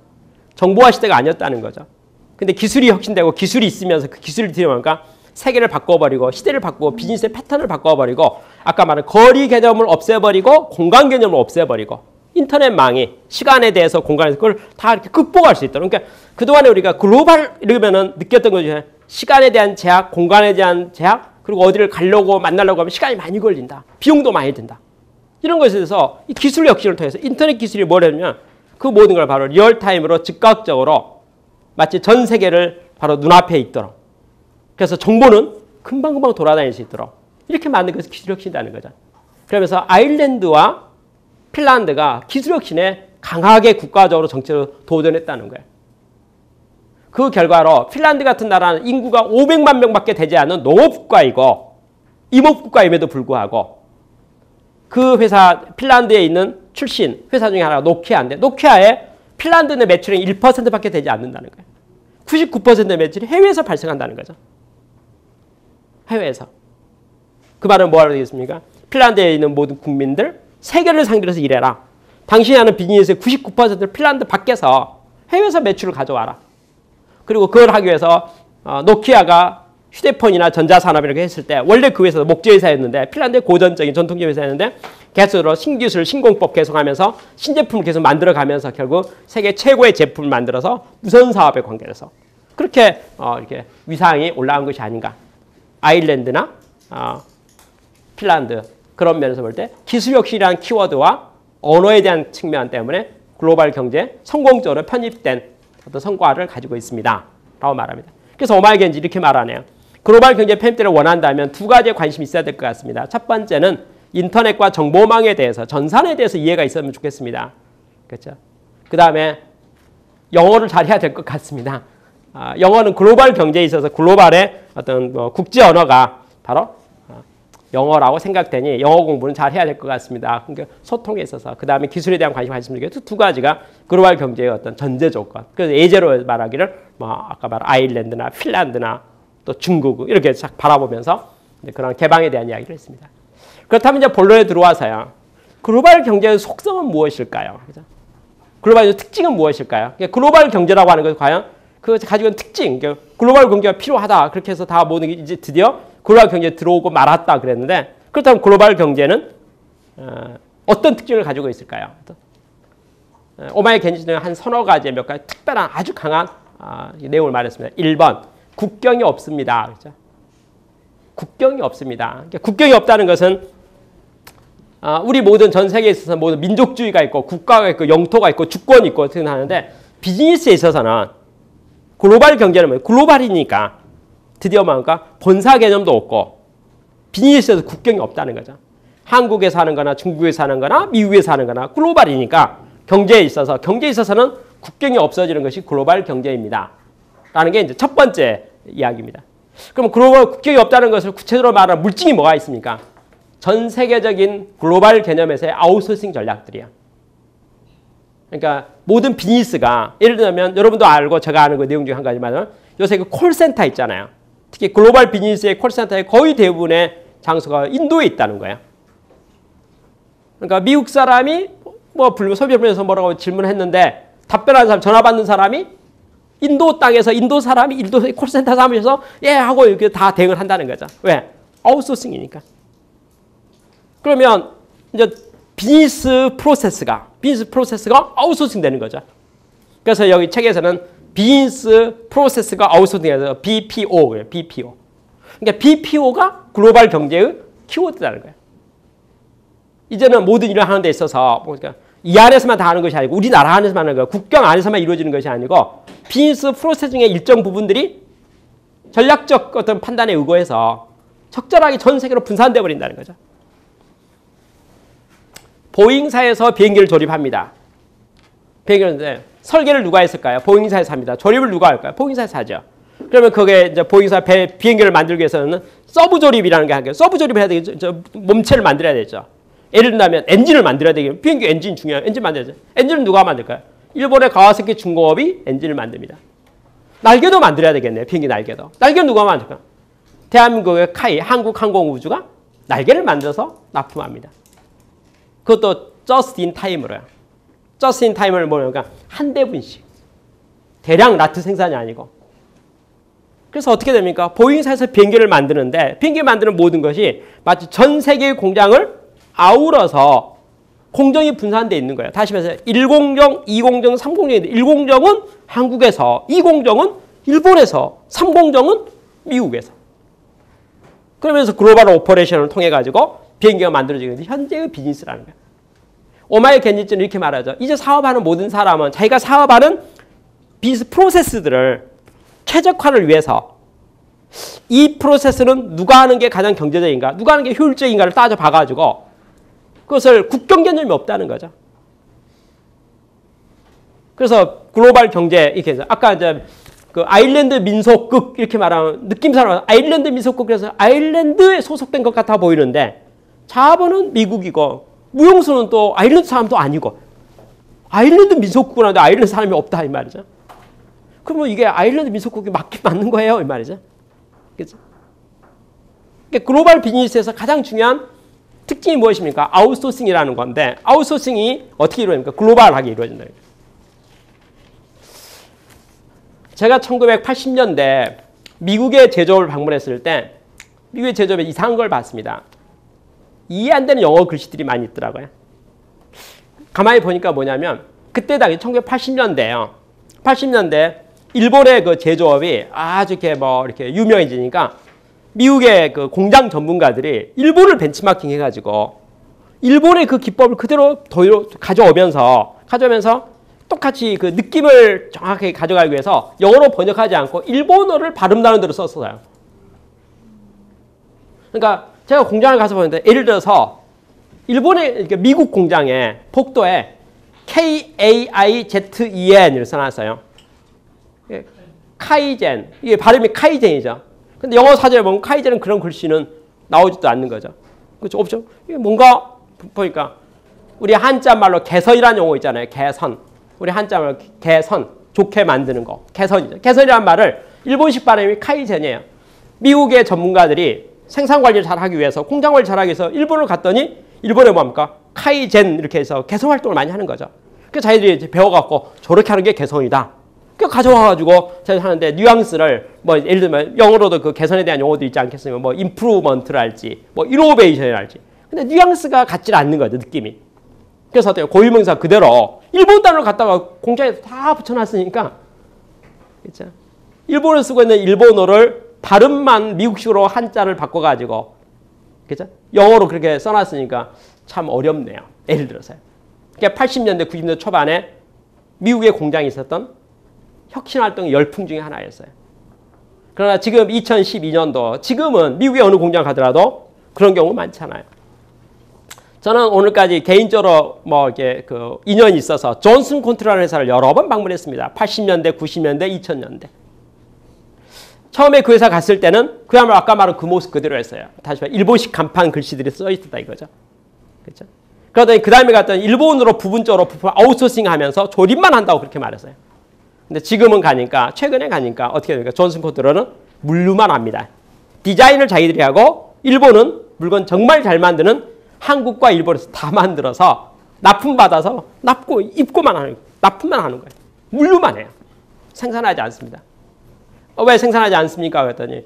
정보화 시대가 아니었다는 거죠. 근데 기술이 혁신되고 기술이 있으면서 그 기술을 들여보니까 세계를 바꿔버리고 시대를 바꾸고 비즈니스의 패턴을 바꿔버리고 아까 말한 거리 개념을 없애버리고 공간 개념을 없애버리고 인터넷망이 시간에 대해서 공간에서 그걸 다 이렇게 극복할 수 있도록 그러니까 그동안에 우리가 글로벌 이러면은 느꼈던 거죠. 시간에 대한 제약, 공간에 대한 제약 그리고 어디를 가려고 만나려고 하면 시간이 많이 걸린다. 비용도 많이 든다. 이런 것에 대해서 이 기술 혁신을 통해서 인터넷 기술이 뭐냐면 그 모든 걸 바로 리얼타임으로 즉각적으로 마치 전 세계를 바로 눈앞에 있도록 그래서 정보는 금방금방 돌아다닐 수 있도록 이렇게 만든 것이 기술 혁신이라는 거죠. 그러면서 아일랜드와 핀란드가 기술 혁신에 강하게 국가적으로 정책으로 도전했다는 거예요. 그 결과로 핀란드 같은 나라는 인구가 500만 명밖에 되지 않는 농업국가이고 임업국가임에도 불구하고 그 회사 핀란드에 있는 출신 회사 중에 하나가 노키아인데 노키아의 핀란드 내 매출이 1%밖에 되지 않는다는 거예요. 99%의 매출이 해외에서 발생한다는 거죠. 해외에서. 그 말은 뭐라고 되겠습니까? 핀란드에 있는 모든 국민들 세계를 상대로 해서 일해라. 당신이 하는 비즈니스의 99%를 핀란드 밖에서 해외에서 매출을 가져와라. 그리고 그걸 하기 위해서 노키아가 휴대폰이나 전자산업 이렇게 했을 때 원래 그 회사도 목재회사였는데 핀란드의 고전적인 전통적 회사였는데 계속으로 신기술, 신공법 계속하면서 신제품을 계속 만들어가면서 결국 세계 최고의 제품을 만들어서 무선 사업에 관계돼서 그렇게 이렇게 위상이 올라간 것이 아닌가. 아일랜드나 핀란드 그런 면에서 볼 때 기술 혁신이라는 키워드와 언어에 대한 측면 때문에 글로벌 경제에 성공적으로 편입된 어떤 성과를 가지고 있습니다. 라고 말합니다. 그래서 오마이겐지 이렇게 말하네요. 글로벌 경제 편입들을 원한다면 두 가지에 관심이 있어야 될 것 같습니다. 첫 번째는 인터넷과 정보망에 대해서, 전산에 대해서 이해가 있었으면 좋겠습니다. 그렇죠? 그 다음에 영어를 잘해야 될 것 같습니다. 영어는 글로벌 경제에 있어서 글로벌의 어떤 국제 언어가 바로 영어라고 생각되니 영어 공부는 잘 해야 될 것 같습니다. 그러니까 소통에 있어서 그 다음에 기술에 대한 관심을 가지면 되겠죠. 두 가지가 글로벌 경제의 어떤 전제 조건. 그래서 예제로 말하기를 아까 말한 아일랜드나 핀란드나 또 중국 이렇게 싹 바라보면서 그런 개방에 대한 이야기를 했습니다. 그렇다면 이제 본론에 들어와서요. 글로벌 경제의 속성은 무엇일까요? 그죠? 글로벌 특징은 무엇일까요? 글로벌 경제라고 하는 것은 과연 그 가지고 있는 특징, 글로벌 경제가 필요하다. 그렇게 해서 다 모든 게 이제 드디어 글로벌 경제에 들어오고 말았다 그랬는데 그렇다면 글로벌 경제는 어떤 특징을 가지고 있을까요? 오마이 겐지는 한 서너 가지의 몇 가지 특별한 아주 강한 내용을 말했습니다. 1번, 국경이 없습니다. 그렇죠? 국경이 없습니다. 그러니까 국경이 없다는 것은 우리 모든 전 세계에 있어서 모든 민족주의가 있고 국가가 있고 영토가 있고 주권이 있고 어떻게 하는데 비즈니스에 있어서는 글로벌 경제는 뭐예요? 글로벌이니까 드디어 뭔가 본사 개념도 없고 비즈니스에서 국경이 없다는 거죠. 한국에 사는 거나 중국에 사는 거나 미국에 사는 거나 글로벌이니까 경제에 있어서는 국경이 없어지는 것이 글로벌 경제입니다. 라는 게 이제 첫 번째 이야기입니다. 그럼 글로벌 국경이 없다는 것을 구체적으로 말하는 물증이 뭐가 있습니까? 전 세계적인 글로벌 개념에서의 아웃소싱 전략들이야. 그러니까 모든 비즈니스가 예를 들면 여러분도 알고 제가 아는 그 내용 중에 한 가지만 요새 그 콜센터 있잖아요. 특히 글로벌 비즈니스의 콜센터의 거의 대부분의 장소가 인도에 있다는 거예요. 그러니까 미국 사람이 소비자분에서 뭐라고 질문했는데 답변하는 사람, 전화 받는 사람이 인도 땅에서 인도 사람이 인도 콜센터 사무실에서 예 하고 이렇게 다 대응을 한다는 거죠. 왜? 아웃소싱이니까. 그러면 이제 비즈니스 프로세스가 아웃소싱 되는 거죠. 그래서 여기 책에서는 비즈니스 프로세스가 아웃소싱돼서 BPO예요. BPO. 그러니까 BPO가 글로벌 경제의 키워드라는 거예요. 이제는 모든 일을 하는 데 있어서 그러니까 이 안에서만 다 하는 것이 아니고 우리나라 안에서만 하는 거예요. 국경 안에서만 이루어지는 것이 아니고 비즈니스 프로세스 중에 일정 부분들이 전략적 어떤 판단에 의거해서 적절하게 전 세계로 분산돼 버린다는 거죠. 보잉사에서 비행기를 조립합니다. 비행기인데 설계를 누가 했을까요? 보잉사에서 합니다. 조립을 누가 할까요? 보잉사에서 하죠. 그러면 그게 이제 보잉사 비행기를 만들기 위해서는 서브 조립이라는 게 하겠죠. 서브 조립을 해야 되겠죠. 몸체를 만들어야 되죠. 예를 들면 엔진을 만들어야 되겠죠. 비행기 엔진 중요해요. 엔진 만들어야죠. 엔진은 누가 만들까요? 일본의 가와사키 중공업이 엔진을 만듭니다. 날개도 만들어야 되겠네요. 비행기 날개도. 날개는 누가 만들까요? 대한민국의 카이, 한국항공우주가 날개를 만들어서 납품합니다. 그것도 just in time로요. just in time를 뭐냐면 한 대분씩. 대량 라트 생산이 아니고. 그래서 어떻게 됩니까? 보잉사에서 비행기를 만드는데 비행기 만드는 모든 것이 마치 전 세계의 공장을 아우러서 공정이 분산되어 있는 거예요. 다시 말해서 1공정, 2공정, 3공정인데 1공정은 한국에서, 2공정은 일본에서, 3공정은 미국에서. 그러면서 글로벌 오퍼레이션을 통해 가지고 비행기가 만들어지는 게 현재의 비즈니스라는 거예요. 오마이 겐지츠는 이렇게 말하죠. 이제 사업하는 모든 사람은 자기가 사업하는 비즈니스 프로세스들을 최적화를 위해서 이 프로세스는 누가 하는 게 가장 경제적인가, 누가 하는 게 효율적인가를 따져봐가지고 그것을 국경 개념이 없다는 거죠. 그래서 글로벌 경제 이렇게 해서 아까 이제 그 아일랜드 민속극 이렇게 말하면 느낌상 아일랜드 민속극 그래서 아일랜드에 소속된 것 같아 보이는데 자본은 미국이고 무용수는 또 아일랜드 사람도 아니고 아일랜드 민속국은 하는데 아일랜드 사람이 없다 이 말이죠. 그러면 이게 아일랜드 민속국이 맞긴 맞는 거예요 이 말이죠. 그렇죠? 그러니까 글로벌 비즈니스에서 가장 중요한 특징이 무엇입니까? 아웃소싱이라는 건데 아웃소싱이 어떻게 이루어집니까? 글로벌하게 이루어진다. 제가 1980년대 미국의 제조업을 방문했을 때 미국의 제조업에 이상한 걸 봤습니다. 이해 안 되는 영어 글씨들이 많이 있더라고요. 가만히 보니까 뭐냐면 그때 당시 1980년대예요. 80년대 일본의 그 제조업이 아주 이렇게 유명해지니까 미국의 그 공장 전문가들이 일본을 벤치마킹 해가지고 일본의 그 기법을 그대로 가져오면서 똑같이 그 느낌을 정확하게 가져가기 위해서 영어로 번역하지 않고 일본어를 발음나는 대로 썼어요. 그러니까 제가 공장을 가서 보는데 예를 들어서 일본의 미국 공장에 복도에 KAIZEN을 써놨어요. 카이젠. 이게 발음이 카이젠이죠. 근데 영어 사전에 보면 카이젠은 그런 글씨는 나오지도 않는 거죠. 그렇죠? 없죠? 이게 뭔가 보니까 우리 한자 말로 개선이라는 용어 있잖아요. 개선. 우리 한자 말로 개선. 좋게 만드는 거. 개선이죠. 개선이라는 말을 일본식 발음이 카이젠이에요. 미국의 전문가들이 생산 관리를 잘하기 위해서 공장 관리를 잘하기 위해서 일본을 갔더니 일본에 뭡니까? 카이젠 이렇게 해서 개선 활동을 많이 하는 거죠. 그래서 자기들이 배워갖고 저렇게 하는 게 개선이다. 그 가져와가지고 제가 하는데 뉘앙스를 뭐 예를 들면 영어로도 그 개선에 대한 용어도 있지 않겠습니까? 뭐 임프루먼트랄지 뭐 이노베이션이랄지. 근데 뉘앙스가 같지 않는 거죠, 느낌이. 그래서 어때요? 고유명사 그대로 일본 단어를 갖다가 공장에서 다 붙여놨으니까 그렇죠? 일본어를 쓰고 있는 일본어를 발음만 미국식으로 한자를 바꿔가지고 그렇죠? 영어로 그렇게 써놨으니까 참 어렵네요. 예를 들어서요. 그러니까 80년대, 90년대 초반에 미국의 공장이 있었던 혁신활동 열풍 중에 하나였어요. 그러나 지금 2012년도 지금은 미국의 어느 공장 가더라도 그런 경우 많잖아요. 저는 오늘까지 개인적으로 뭐 이렇게 그 인연이 있어서 존슨 컨트롤이라는 회사를 여러 번 방문했습니다. 80년대, 90년대, 2000년대. 처음에 그 회사 갔을 때는 그야말로 아까 말한 그 모습 그대로 했어요. 다시 말해 일본식 간판 글씨들이 써 있었다 이거죠. 그렇죠? 그러더니 그 다음에 갔더니 일본으로 부분적으로 아웃소싱 하면서 조립만 한다고 그렇게 말했어요. 근데 지금은 가니까 최근에 가니까 어떻게 됩니까? 존슨 컨트롤은 물류만 합니다. 디자인을 자기들이 하고 일본은 물건 정말 잘 만드는 한국과 일본에서 다 만들어서 납품받아서 입고만 하는 거예요. 납품만 하는 거예요. 물류만 해요. 생산하지 않습니다. 왜 생산하지 않습니까? 그랬더니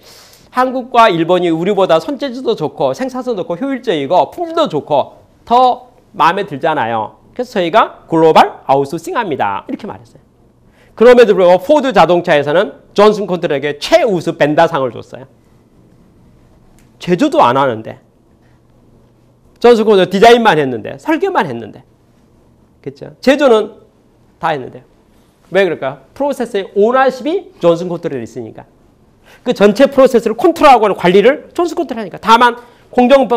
한국과 일본이 우리보다 손재주도 좋고 생산성도 좋고 효율적이고 품질도 좋고 더 마음에 들잖아요. 그래서 저희가 글로벌 아웃소싱합니다. 이렇게 말했어요. 그럼에도 불구하고 포드 자동차에서는 존슨 컨트롤에게 최우수 벤다상을 줬어요. 제조도 안 하는데 존슨 컨트롤 디자인만 했는데 설계만 했는데 그렇죠? 제조는 다 했는데요. 왜 그럴까요? 프로세스의 오너십이 존슨 컨트롤에 있으니까. 그 전체 프로세스를 컨트롤하고 하는 관리를 존슨 컨트롤 하니까. 다만 공정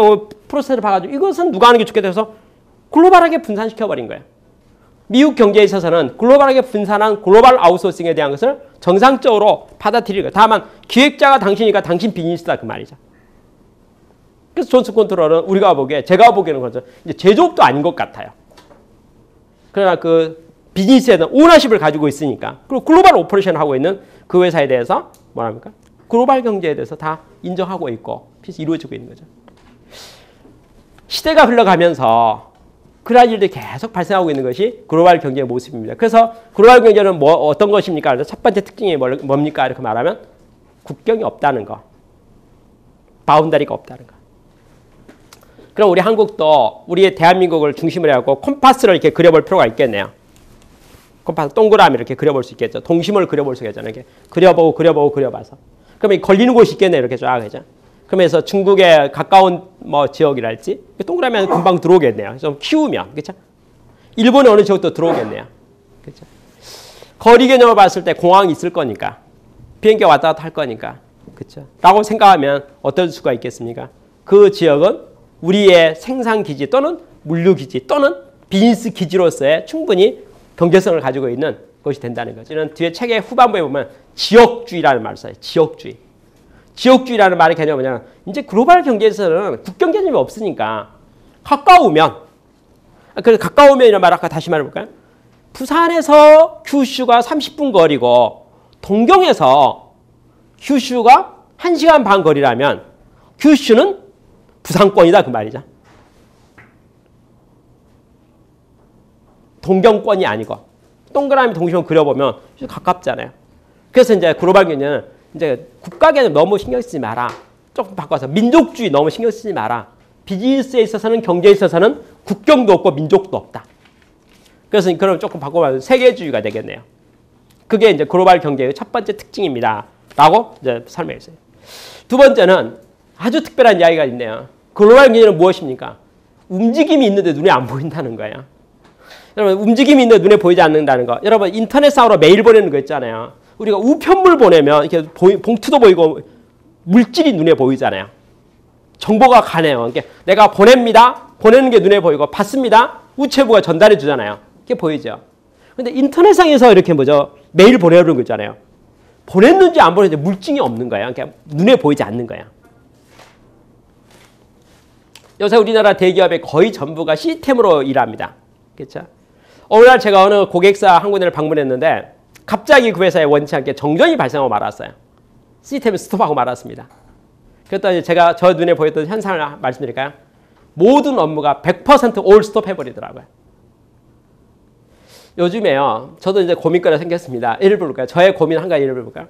프로세스를 봐가지고 이것은 누가 하는 게 좋겠다 해서 글로벌하게 분산시켜버린 거예요. 미국 경제에 있어서는 글로벌하게 분산한 글로벌 아웃소싱에 대한 것을 정상적으로 받아들이는 거예요. 다만 기획자가 당신이니까 당신 비즈니스다 그 말이죠. 그래서 존슨 컨트롤은 제가 보기에는 그렇죠. 이제 제조업도 아닌 것 같아요. 그러나 그 비즈니스에 대한 오너십을 가지고 있으니까 그리고 글로벌 오퍼레이션을 하고 있는 그 회사에 대해서 뭐랍니까? 글로벌 경제에 대해서 다 인정하고 있고 이루어지고 있는 거죠. 시대가 흘러가면서 그러한 일들이 계속 발생하고 있는 것이 글로벌 경제의 모습입니다. 그래서 글로벌 경제는 어떤 것입니까? 첫 번째 특징이 뭡니까? 이렇게 말하면 국경이 없다는 거. 바운다리가 없다는 거. 그럼 우리 한국도 우리의 대한민국을 중심으로 하고 콤파스를 이렇게 그려볼 필요가 있겠네요. 콤파스 동그라미 이렇게 그려볼 수 있겠죠. 동심을 그려볼 수 있겠잖아요. 이렇게 그려봐서. 그러면 걸리는 곳이 있겠네요. 이렇게 쫙 하죠. 그러면서 중국에 가까운 뭐 지역이랄지 동그라미 안에 금방 들어오겠네요. 좀 키우면 그렇죠? 일본의 어느 지역도 들어오겠네요. 그렇죠? 거리 개념을 봤을 때 공항이 있을 거니까 비행기 왔다 갔다 할 거니까 그렇죠? 라고 생각하면 어떨 수가 있겠습니까? 그 지역은 우리의 생산 기지 또는 물류 기지 또는 비즈니스 기지로서의 충분히 경제성을 가지고 있는 것이 된다는 거죠. 이런 뒤에 책의 후반부에 보면 지역주의라는 말을 써요. 지역주의. 지역주의라는 말의 개념은 뭐냐면 이제 글로벌 경제에서는 국경 개념이 없으니까 가까우면 이런 말 아까 다시 말해볼까요? 부산에서 규슈가 30분 거리고 동경에서 규슈가 1시간 반 거리라면 규슈는 부산권이다 그 말이죠. 동경권이 아니고 동그라미 동심을 그려보면 가깝잖아요. 그래서 이제 글로벌 경제는 이제 국가 개념 너무 신경 쓰지 마라. 조금 바꿔서 민족주의 너무 신경 쓰지 마라. 비즈니스에 있어서는 경제에 있어서는 국경도 없고 민족도 없다. 그래서 그럼 조금 바꿔봐도 세계주의가 되겠네요. 그게 이제 글로벌 경제의 첫 번째 특징입니다. 라고 이제 설명했어요. 두 번째는 아주 특별한 이야기가 있네요. 글로벌 경제는 무엇입니까? 움직임이 있는데 눈에 안 보인다는 거예요. 여러분, 움직임이 있는데 눈에 보이지 않는다는 거. 여러분, 인터넷상으로 메일 보내는 거 있잖아요. 우리가 우편물 보내면 이렇게 봉투도 보이고 물질이 눈에 보이잖아요. 정보가 가네요. 그러니까 내가 보냅니다. 보내는 게 눈에 보이고 받습니다. 우체부가 전달해 주잖아요. 이게 보이죠. 근데 인터넷상에서 이렇게 뭐죠? 메일 보내는 거 있잖아요. 보냈는지 안 보냈는지 물증이 없는 거예요. 그러니까 눈에 보이지 않는 거예요. 요새 우리나라 대기업의 거의 전부가 시스템으로 일합니다. 그렇죠? 어느 날 제가 어느 고객사 한 군데를 방문했는데 갑자기 그 회사에 원치 않게 정전이 발생하고 말았어요. 시스템이 스톱하고 말았습니다. 그랬더니 제가 저 눈에 보였던 현상을 말씀드릴까요? 모든 업무가 100% 올 스톱해버리더라고요. 요즘에요. 저도 이제 고민거리가 생겼습니다. 예를 들어볼까요? 저의 고민 한 가지 예를 들어볼까요?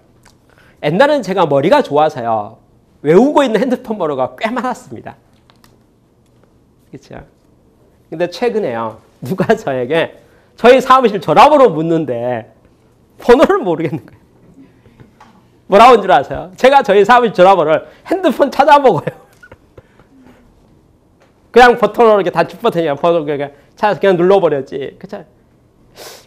옛날에는 제가 머리가 좋아서요. 외우고 있는 핸드폰 번호가 꽤 많았습니다. 그렇죠? 근데 최근에요. 누가 저에게 저희 사무실 전화번호 묻는데 번호를 모르겠는 거예요. 뭐라고 한 줄 아세요? 제가 저희 사무실 전화번호를 핸드폰 찾아보고요. 그냥 버튼으로 이렇게 단축 버튼이야. 번호 그냥 찾아서 그냥 눌러버렸지. 그렇죠?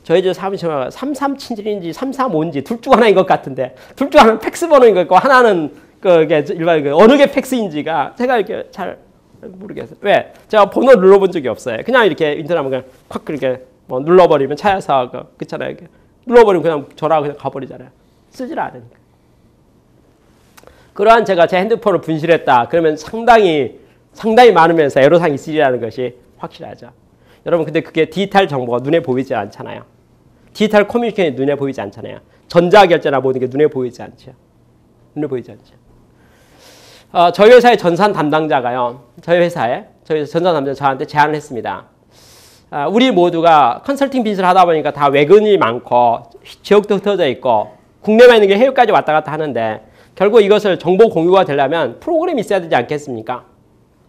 저희 집 사무실 전화가 3377인지 335인지 둘 중 하나인 것 같은데 둘 중 하나는 팩스 번호인 것 같고 하나는 그게 일반 어느 게 팩스인지가 제가 이렇게 잘 모르겠어요. 왜? 제가 번호 눌러본 적이 없어요. 그냥 이렇게 인터넷 그냥 확 그렇게 뭐 눌러버리면 찾아서 그렇잖아요. 이렇게 눌러버리면 그냥 전화가 그냥 가버리잖아요. 쓰질 않으니까. 그러한 제가 제 핸드폰을 분실했다. 그러면 상당히 많으면서 애로사항이 있으리라는 것이 확실하죠. 여러분 근데 그게 디지털 정보가 눈에 보이지 않잖아요. 디지털 커뮤니케이션이 눈에 보이지 않잖아요. 전자결제나 모든 게 눈에 보이지 않죠. 눈에 보이지 않죠. 저희 회사의 전산 담당자가요. 저희 회사 전산 담당자 저한테 제안을 했습니다. 우리 모두가 컨설팅 비즈를 하다 보니까 다 외근이 많고 지역도 흩어져 있고 국내만 있는 게 해외까지 왔다 갔다 하는데 결국 이것을 정보 공유가 되려면 프로그램이 있어야 되지 않겠습니까?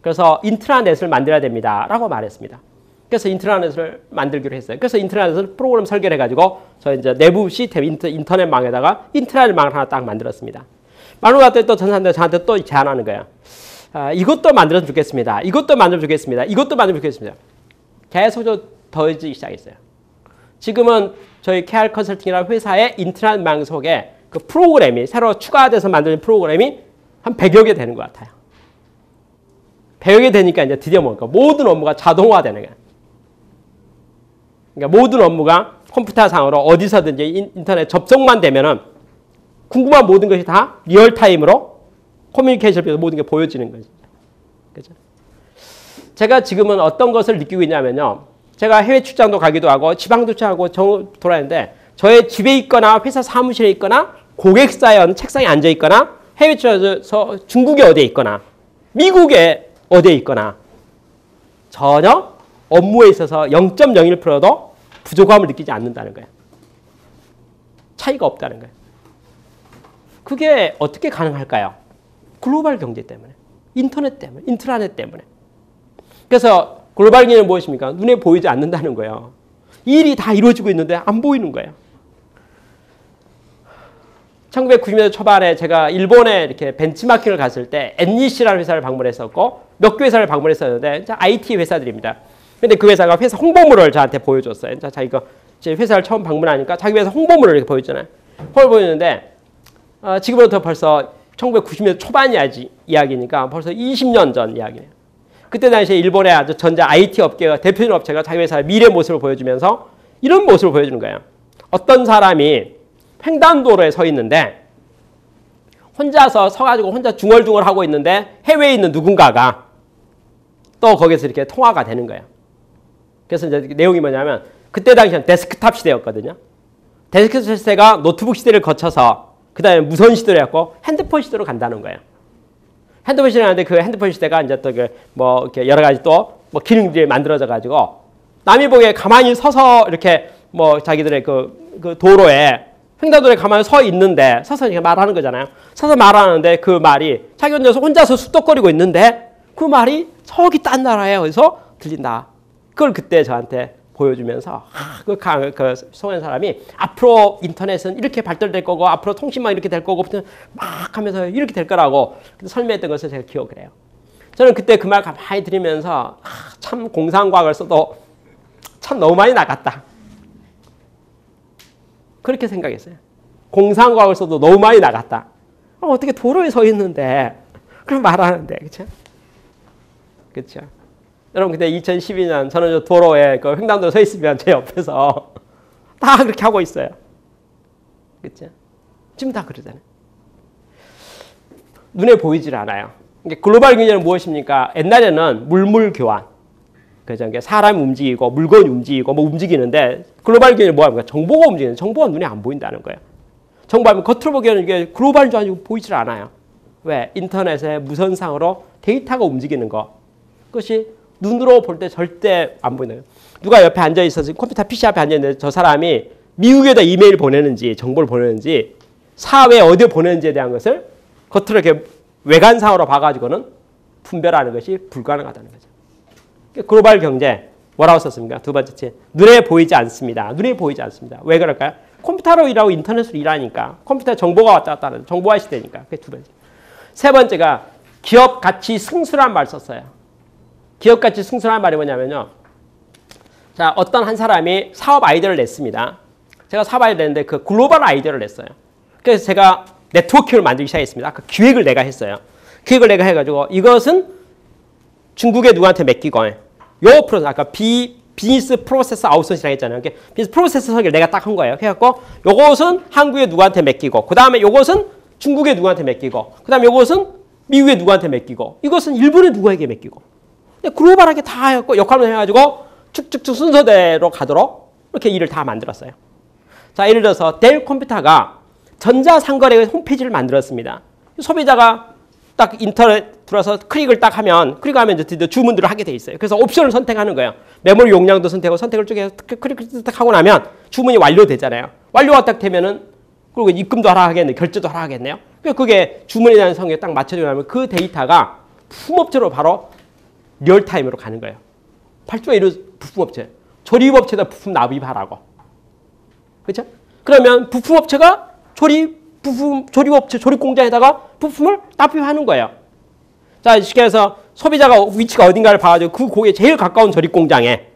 그래서 인트라넷을 만들어야 됩니다. 라고 말했습니다. 그래서 인트라넷을 만들기로 했어요. 그래서 인트라넷을 프로그램 설계를 해가지고 저 이제 내부 시스템 인터넷망에다가 인트라넷망을 하나 딱 만들었습니다. 말로 갔더니 또 전산대 저한테 또 제안하는 거예요. 이것도 만들어주면 좋겠습니다. 이것도 만들어주면 좋겠습니다. 이것도 만들어주면 좋겠습니다. 계속 더해지기 시작했어요. 지금은 저희 KR 컨설팅이라는 회사의 인트라넷망 속에 그 프로그램이 새로 추가돼서 만든 프로그램이 한 100여 개 되는 것 같아요. 100여 개 되니까 이제 드디어 뭡니까? 모든 업무가 자동화되는 거예요. 그러니까 모든 업무가 컴퓨터상으로 어디서든지 인터넷 접속만 되면은 궁금한 모든 것이 다 리얼타임으로 커뮤니케이션에서 모든 게 보여지는 거죠. 그렇죠? 제가 지금은 어떤 것을 느끼고 있냐면요. 제가 해외 출장도 가기도 하고 지방도 출장하고 돌아다니는데 저의 집에 있거나 회사 사무실에 있거나 고객사에 어느 책상에 앉아 있거나 해외 출장에서 중국에 어디에 있거나 미국에 어디에 있거나 전혀 업무에 있어서 0.01%도 부족함을 느끼지 않는다는 거예요. 차이가 없다는 거예요. 그게 어떻게 가능할까요? 글로벌 경제 때문에, 인터넷 때문에, 인트라넷 때문에. 그래서 글로벌 경제는 무엇입니까? 눈에 보이지 않는다는 거예요. 이 일이 다 이루어지고 있는데 안 보이는 거예요. 1990년대 초반에 제가 일본에 이렇게 벤치마킹을 갔을 때 NEC라는 회사를 방문했었고 몇 개 회사를 방문했었는데 IT 회사들입니다. 근데 그 회사가 회사 홍보물을 저한테 보여줬어요. 자, 이거 제 회사를 처음 방문하니까 자기 회사 홍보물을 이렇게 보여주잖아요. 홍보를 보여주는데 지금부터 벌써 1990년대 초반 이야기니까 벌써 20년 전 이야기예요. 그때 당시에 일본의 아주 전자 IT 업계가 대표적인 업체가 자기 회사의 미래 모습을 보여주면서 이런 모습을 보여주는 거예요. 어떤 사람이 횡단도로에 서 있는데 혼자서 서가지고 혼자 중얼중얼 하고 있는데 해외에 있는 누군가가 또 거기서 이렇게 통화가 되는 거예요. 그래서 이제 내용이 뭐냐면 그때 당시엔 데스크탑 시대였거든요. 데스크탑 시대가 노트북 시대를 거쳐서 그 다음에 무선 시대로 해갖고 핸드폰 시대로 간다는 거예요. 핸드폰 시대를 하는데 그 핸드폰 시대가 이제 또 뭐 이렇게 여러 가지 또 뭐 기능들이 만들어져 가지고 남이 보기에 가만히 서서 이렇게 뭐 자기들의 그 도로에 횡단도로에 가만히 서 있는데 서서 이렇게 말하는 거잖아요. 서서 말하는데 그 말이 자기 혼자서 쑥덕거리고 있는데 그 말이 저기 딴 나라에 어디서 들린다. 그걸 그때 저한테 보여주면서 그 소련 사람이 앞으로 인터넷은 이렇게 발달될 거고 앞으로 통신망 이렇게 될 거고 막 하면서 이렇게 될 거라고 설명했던 것을 제가 기억을 해요. 저는 그때 그 말 가만히 들으면서 참 공상과학을 써도 참 너무 많이 나갔다. 그렇게 생각했어요. 공상과학을 써도 너무 많이 나갔다. 어떻게 도로에 서 있는데 그럼 말하는데 그렇죠? 그렇죠. 여러분 그때 2012년 저는 저 도로에 그 횡단도로에 서 있으면 제 옆에서 다 그렇게 하고 있어요. 그렇죠? 지금 다 그러잖아요. 눈에 보이질 않아요. 글로벌 경제는 무엇입니까? 옛날에는 물물 교환. 그죠? 사람이 움직이고 물건이 움직이고 뭐 움직이는데 글로벌 경제는 뭐합니까? 정보가 움직이는 정보가 눈에 안 보인다는 거예요. 정보하면 겉으로 보기에는 이게 글로벌인 줄 알고 보이질 않아요. 왜? 인터넷에 무선상으로 데이터가 움직이는 거. 그것이 눈으로 볼 때 절대 안 보이는 거예요. 누가 옆에 앉아 있어서 컴퓨터 PC 앞에 앉아 있는데 저 사람이 미국에다 이메일 보내는지 정보를 보내는지 사회에 어디에 보내는지에 대한 것을 겉으로 이렇게 외관상으로 봐가지고는 분별하는 것이 불가능하다는 거죠. 글로벌 경제 뭐라고 썼습니까? 두 번째 책. 눈에 보이지 않습니다. 눈에 보이지 않습니다. 왜 그럴까요? 컴퓨터로 일하고 인터넷으로 일하니까 컴퓨터에 정보가 왔다 갔다 하는 정보화 시대니까. 그게 두 번째. 세 번째가 기업 가치 승수란 말 썼어요. 기업 가치 승수란 말이 뭐냐면요. 자, 어떤 한 사람이 사업 아이디어를 냈습니다. 제가 사업 아이디어를 냈는데 그 글로벌 아이디어를 냈어요. 그래서 제가 네트워킹을 만들기 시작했습니다. 그 기획을 내가 했어요. 기획을 내가 해가지고 이것은 중국의 누구한테 맡기고 요 프로세스 아까 비즈니스 프로세스 아웃소싱이라고 했잖아요. 비즈니스 프로세스 설계를 내가 딱 한 거예요. 그래갖고 요것은 한국의 누구한테 맡기고 그 다음에 요것은 중국의 누구한테 맡기고 그 다음에 요것은 미국의 누구한테 맡기고 이것은 일본의 누구에게 맡기고 글로벌하게 다 해갖고 역할을 해가지고 쭉쭉쭉 순서대로 가도록 이렇게 일을 다 만들었어요. 자, 예를 들어서 델 컴퓨터가 전자상거래 홈페이지를 만들었습니다. 소비자가 딱 인터넷 들어서 클릭을 딱 하면 클릭하면 이제 드디어 주문들을 하게 돼 있어요. 그래서 옵션을 선택하는 거예요. 메모리 용량도 선택하고 선택을 쭉 해서 클릭 하고 나면 주문이 완료되잖아요. 완료가 딱 되면은 그리고 입금도 하라 하겠네요. 결제도 하라 하겠네요. 그게 주문에 대한 성에 딱 맞춰지고 나면 그 데이터가 부품업체로 바로 리얼타임으로 가는 거예요. 8조의 1호 부품업체. 조립업체에다 부품 납입하라고. 그렇죠? 그러면 부품업체가 조립업체, 조립공장에다가 부품을 납입하는 거예요. 자, 쉽게 해서 소비자가 위치가 어딘가를 봐가지고 그 고객에 제일 가까운 조립공장에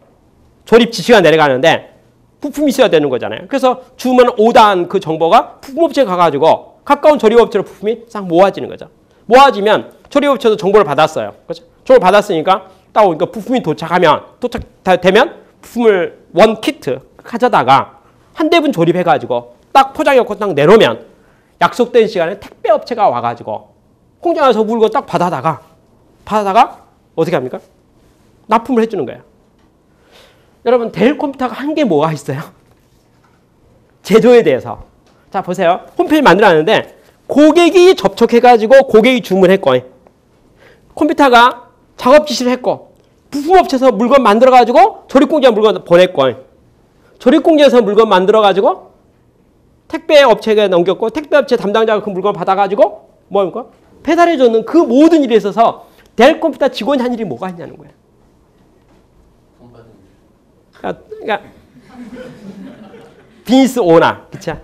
조립 지시가 내려가는데 부품이 있어야 되는 거잖아요. 그래서 주문 5단 그 정보가 부품업체에 가가지고 가까운 조립업체로 부품이 싹 모아지는 거죠. 모아지면 조립업체도 정보를 받았어요. 그렇죠? 정보를 받았으니까 딱 오니까 부품이 도착되면 부품을 원 키트 가져다가 한 대분 조립해가지고 딱 포장해놓고 딱 내놓으면 약속된 시간에 택배업체가 와가지고 공장에서 물건 딱 받아다가 어떻게 합니까? 납품을 해주는 거예요. 여러분 델 컴퓨터가 한 게 뭐가 있어요? 제조에 대해서. 자 보세요. 홈페이지 만들어놨는데 고객이 접촉해가지고 고객이 주문했고 컴퓨터가 작업 지시를 했고 부품업체에서 물건 만들어가지고 조립공장에 물건 보냈고 조립공장에서 물건 만들어가지고 택배업체에 넘겼고 택배업체 담당자가 그 물건을 받아가지고 뭡니까? 배달해주는 그 모든 일에 있어서 델 컴퓨터 직원이 한 일이 뭐가 있냐는 거예요. 그러니까 비즈니스 오너, 그쵸?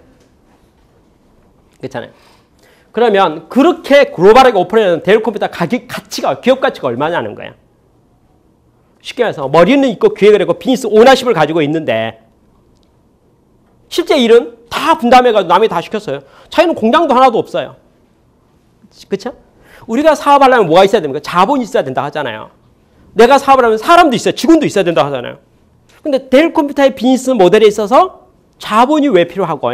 그렇잖아요. 그러면 그렇게 글로벌하게 오퍼레이트하는 델 컴퓨터 가치가 기업 가치가 얼마냐는 거예요. 쉽게 말해서 머리는 있고 기획을 했고 비즈니스 오너십을 가지고 있는데 실제 일은 다 분담해가지고 남이 다 시켰어요. 자기는 공장도 하나도 없어요. 그렇죠? 우리가 사업하려면 뭐가 있어야 됩니까? 자본이 있어야 된다 하잖아요. 내가 사업을 하면 사람도 있어요. 직원도 있어야 된다 하잖아요. 근데 델 컴퓨터의 비즈니스 모델에 있어서 자본이 왜 필요하고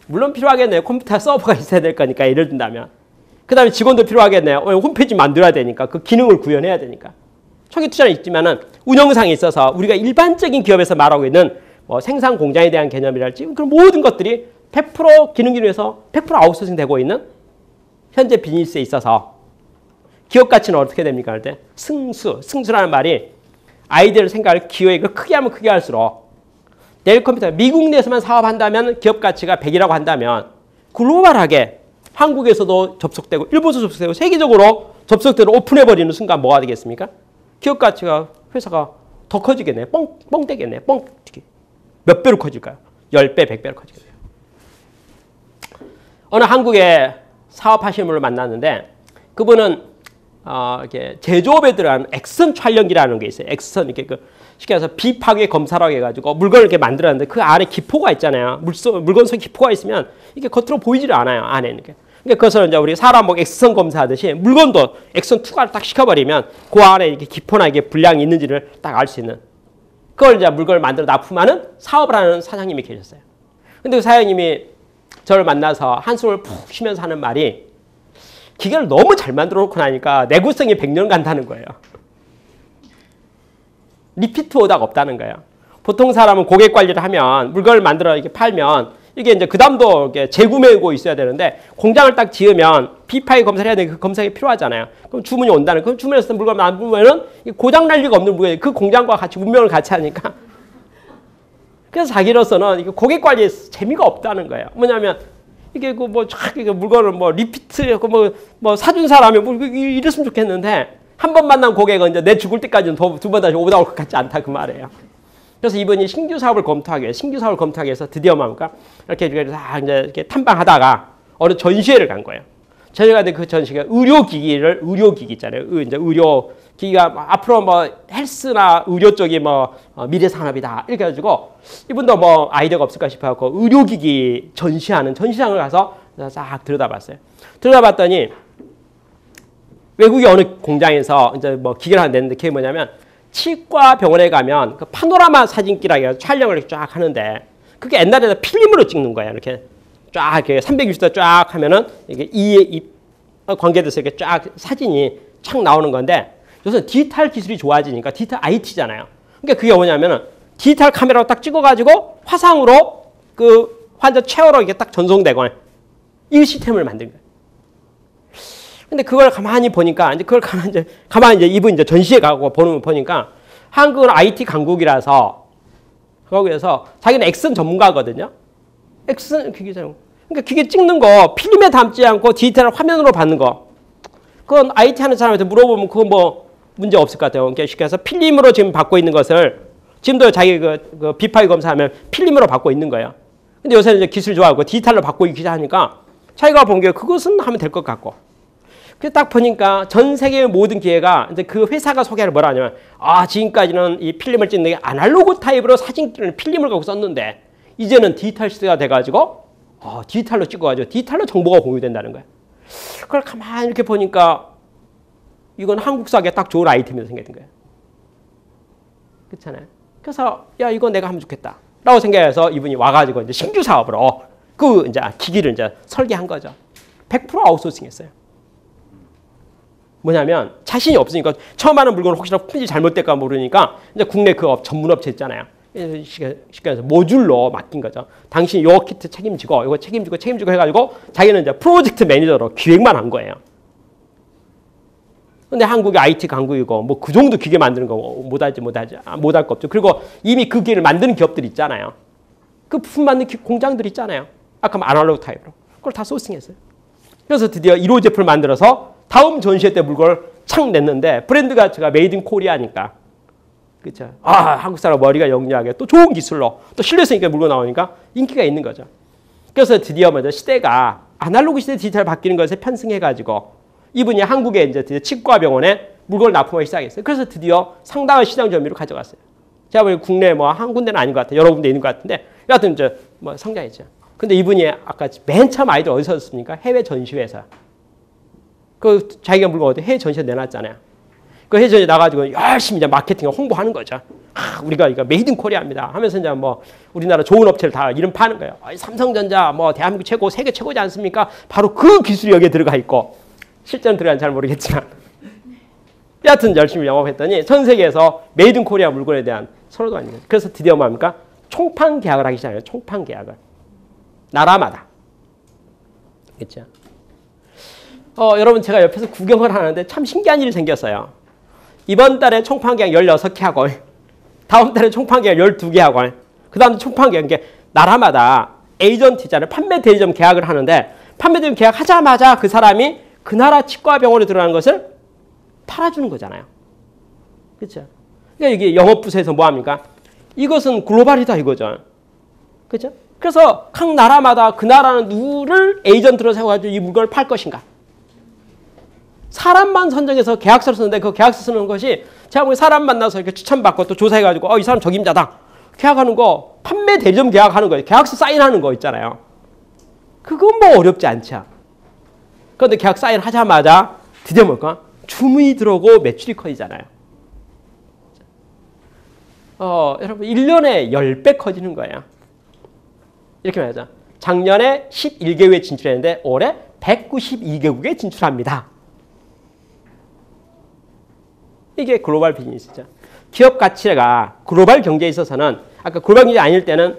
물론 필요하겠네요. 컴퓨터 서버가 있어야 될 거니까 예를 든다면. 그 다음에 직원도 필요하겠네요. 홈페이지 만들어야 되니까 그 기능을 구현해야 되니까. 초기 투자는 있지만은 운영상에 있어서 우리가 일반적인 기업에서 말하고 있는 뭐 생산 공장에 대한 개념이랄지 그런 모든 것들이 100% 기능을 위해서 100% 아웃소싱 되고 있는 현재 비즈니스에 있어서 기업 가치는 어떻게 됩니까? 할 때 승수라는 말이 아이디어를 생각할 기획을 크게 하면 크게 할수록 데일 컴퓨터 미국 내에서만 사업한다면 기업 가치가 100이라고 한다면 글로벌하게 한국에서도 접속되고 일본에서도 접속되고 세계적으로 접속되고 오픈해버리는 순간 뭐가 되겠습니까? 기업 가치가 회사가 더 커지겠네. 뻥 되겠네. 뻥 몇 배로 커질까요? 10배, 100배로 커지겠네요. 어느 한국에 사업하시는 분을 만났는데 그분은 이렇게 제조업에 들어가는 액선 촬영기라는 게 있어요. 액선 이렇게 쉽게 해서 비파괴 검사라고 해가지고 물건을 이렇게 만들었는데 그 안에 기포가 있잖아요. 물건 속에 기포가 있으면 이게 겉으로 보이지를 않아요. 안에 이렇게. 그러니까 그것을 이제 우리 사람 뭐 액선 검사하듯이 물건도 액선 투과를 딱 시켜버리면 그 안에 이렇게 기포나 이게 불량이 있는지를 딱 알 수 있는 그걸 이제 물건을 만들어 납품하는 사업을 하는 사장님이 계셨어요. 근데 그 사장님이 저를 만나서 한숨을 푹 쉬면서 하는 말이 기계를 너무 잘 만들어 놓고 나니까 내구성이 100년 간다는 거예요. 리피트 오다가 없다는 거예요. 보통 사람은 고객 관리를 하면 물건을 만들어 이렇게 팔면 이게 이제 그 다음도 이렇게 재구매고 있어야 되는데 공장을 딱 지으면 비파이 검사를 해야 되는 그 검사가 필요하잖아요. 그럼 주문이 온다는 그럼 주문해서 물건을 안 보면은 고장 날 리가 없는 물건이 그 공장과 같이 운명을 같이 하니까 그래서 자기로서는 이게 고객 관리에 재미가 없다는 거예요. 뭐냐면 이게 그 뭐 이게 물건을 뭐 리피트 뭐 사준 사람이 뭐 이랬으면 좋겠는데 한 번 만난 고객은 이제 내 죽을 때까지는 두 번 다시 오다 올 것 같지 않다 그 말이에요. 그래서 이분이 신규 사업을 검토하기 위해서 드디어 뭡니까? 이렇게 이제 이렇게 탐방하다가 어느 전시회를 간 거예요. 전시회 갔는데 그 전시가 의료기기 있잖아요. 이제 의료기기가 앞으로 뭐 헬스나 의료 쪽이 뭐 미래 산업이다. 이렇게 해가지고 이분도 뭐 아이디어가 없을까 싶어갖고 의료기기 전시하는 전시장을 가서 싹 들여다봤어요. 들여다봤더니 외국의 어느 공장에서 이제 뭐 기계를 하나 냈는데 그게 뭐냐면 치과 병원에 가면 그 파노라마 사진기라고 해서 촬영을 이렇게 쫙 하는데 그게 옛날에는 필름으로 찍는 거예요. 이렇게 쫙 이렇게 360도 쫙 하면은 이게 이 관계돼서 이렇게 쫙 사진이 착 나오는 건데 요새 디지털 기술이 좋아지니까 디지털 IT잖아요. 그러니까 그게 뭐냐면은 디지털 카메라로 딱 찍어가지고 화상으로 그 환자 체어로 이렇게 딱 전송되고 이 시스템을 만든 거예요. 근데 그걸 가만히 보니까 이제 그걸 가만히 이제 이분 이제 전시회 가고 보니까 한국은 IT 강국이라서 거기에서 자기는 액선 전문가거든요. 액선 기계잖아요. 그러니까 기계 찍는 거 필름에 담지 않고 디지털 화면으로 받는 거. 그건 IT 하는 사람한테 물어보면 그건 뭐 문제 없을 것 같아요. 그러니까 쉽게 해서 필름으로 지금 받고 있는 것을 지금도 자기 그 비파이 검사하면 필름으로 받고 있는 거예요. 근데 요새는 이제 기술 좋아하고 디지털로 받고 있기 하니까 자기가 본 게 그것은 하면 될 것 같고. 그래서 딱 보니까 전 세계의 모든 기회가 이제 그 회사가 소개를 뭐라 하냐면 지금까지는 이 필름을 찍는 게 아날로그 타입으로 사진기를 필름을 갖고 썼는데 이제는 디지털 시대가 돼가지고 디지털로 찍어가지고 디지털로 정보가 공유된다는 거예요. 그걸 가만히 이렇게 보니까 이건 한국사에 딱 좋은 아이템이 생긴 거예요. 그렇잖아요. 그래서 야 이거 내가 하면 좋겠다 라고 생각해서 이분이 와가지고 이제 신규 사업으로 그 이제 기기를 이제 설계한 거죠. 100% 아웃소싱했어요. 뭐냐면 자신이 없으니까 처음 하는 물건을 혹시나 품질이 잘못될까 모르니까 이제 국내 그 전문업체 있잖아요. 쉽게 해서 모듈로 맡긴 거죠. 당신이 요 키트 책임지고 이거 책임지고 해가지고 자기는 이제 프로젝트 매니저로 기획만 한 거예요. 근데 한국이 IT 강국이고 뭐 그 정도 기계 만드는 거 못할 거 없죠. 그리고 이미 그 기계를 만드는 기업들 있잖아요. 그 부품 만드는 공장들 있잖아요. 아까 아날로그 타입으로 그걸 다 소싱했어요. 그래서 드디어 1호 제품을 만들어서 다음 전시회 때 물건을 착 냈는데 브랜드 가치가 메이드 인 코리아니까 그렇죠. 한국 사람 머리가 영리하게 또 좋은 기술로 또 신뢰성 있게 물건 나오니까 인기가 있는 거죠. 그래서 드디어 먼저 시대가 아날로그 시대 디지털 바뀌는 것에 편승해가지고 이분이 한국에 이제 드디어 치과병원에 물건을 납품하기 시작했어요. 그래서 드디어 상당한 시장 점유율을 가져갔어요. 제가 보기엔 국내 뭐 한 군데는 아닌 것 같아요. 여러 군데 있는 것 같은데 여하튼 이제 뭐 성장했죠. 근데 이분이 아까 맨 처음 아이디어 어디서 썼습니까? 해외 전시회에서. 그 자기가 물건 어디 해외 전시회 내놨잖아요. 그 해외 전시회 나가지고 열심히 이제 마케팅 홍보하는 거죠. 우리가 이거 메이드 인 코리아입니다. 하면서 이제 뭐 우리나라 좋은 업체를 다 이름 파는 거예요. 삼성전자 뭐 대한민국 최고, 세계 최고지 않습니까? 바로 그 기술이 여기에 들어가 있고 실제는 들어간지 잘 모르겠지만 여하튼 열심히 영업했더니 전 세계에서 메이드 인 코리아 물건에 대한 선호도가 있는 거예요. 그래서 드디어 뭡니까? 총판 계약을 하기 시작해요. 총판 계약을. 나라마다. 그렇죠? 여러분 제가 옆에서 구경을 하는데 참 신기한 일이 생겼어요. 이번 달에 총판 계약 16개 하고 다음 달에 총판 계약 12개 하고 그 다음 총판 계약, 게 나라마다 에이전트이자를 판매 대리점 계약을 하는데 판매 대리점 계약하자마자 그 사람이 그 나라 치과병원에 들어가는 것을 팔아주는 거잖아요. 그렇죠? 그러니까 이게 영업부서에서 뭐 합니까? 이것은 글로벌이다 이거죠. 그렇죠? 그래서 각 나라마다 그 나라는 누구를 에이전트로 세워가지고 이 물건을 팔 것인가? 사람만 선정해서 계약서를 쓰는데 그 계약서 쓰는 것이 제가 보기엔 사람 만나서 이렇게 추천받고 또 조사해가지고 이 사람 적임자다. 계약하는 거, 판매 대리점 계약하는 거예요. 계약서 사인하는 거 있잖아요. 그건 뭐 어렵지 않죠. 그런데 계약 사인하자마자 드디어 뭘까? 주문이 들어오고 매출이 커지잖아요. 여러분 1년에 10배 커지는 거예요. 이렇게 말하죠. 작년에 11개국에 진출했는데 올해 192개국에 진출합니다. 이게 글로벌 비즈니스죠. 기업 가치가 글로벌 경제에 있어서는 아까 글로벌 경제 아닐 때는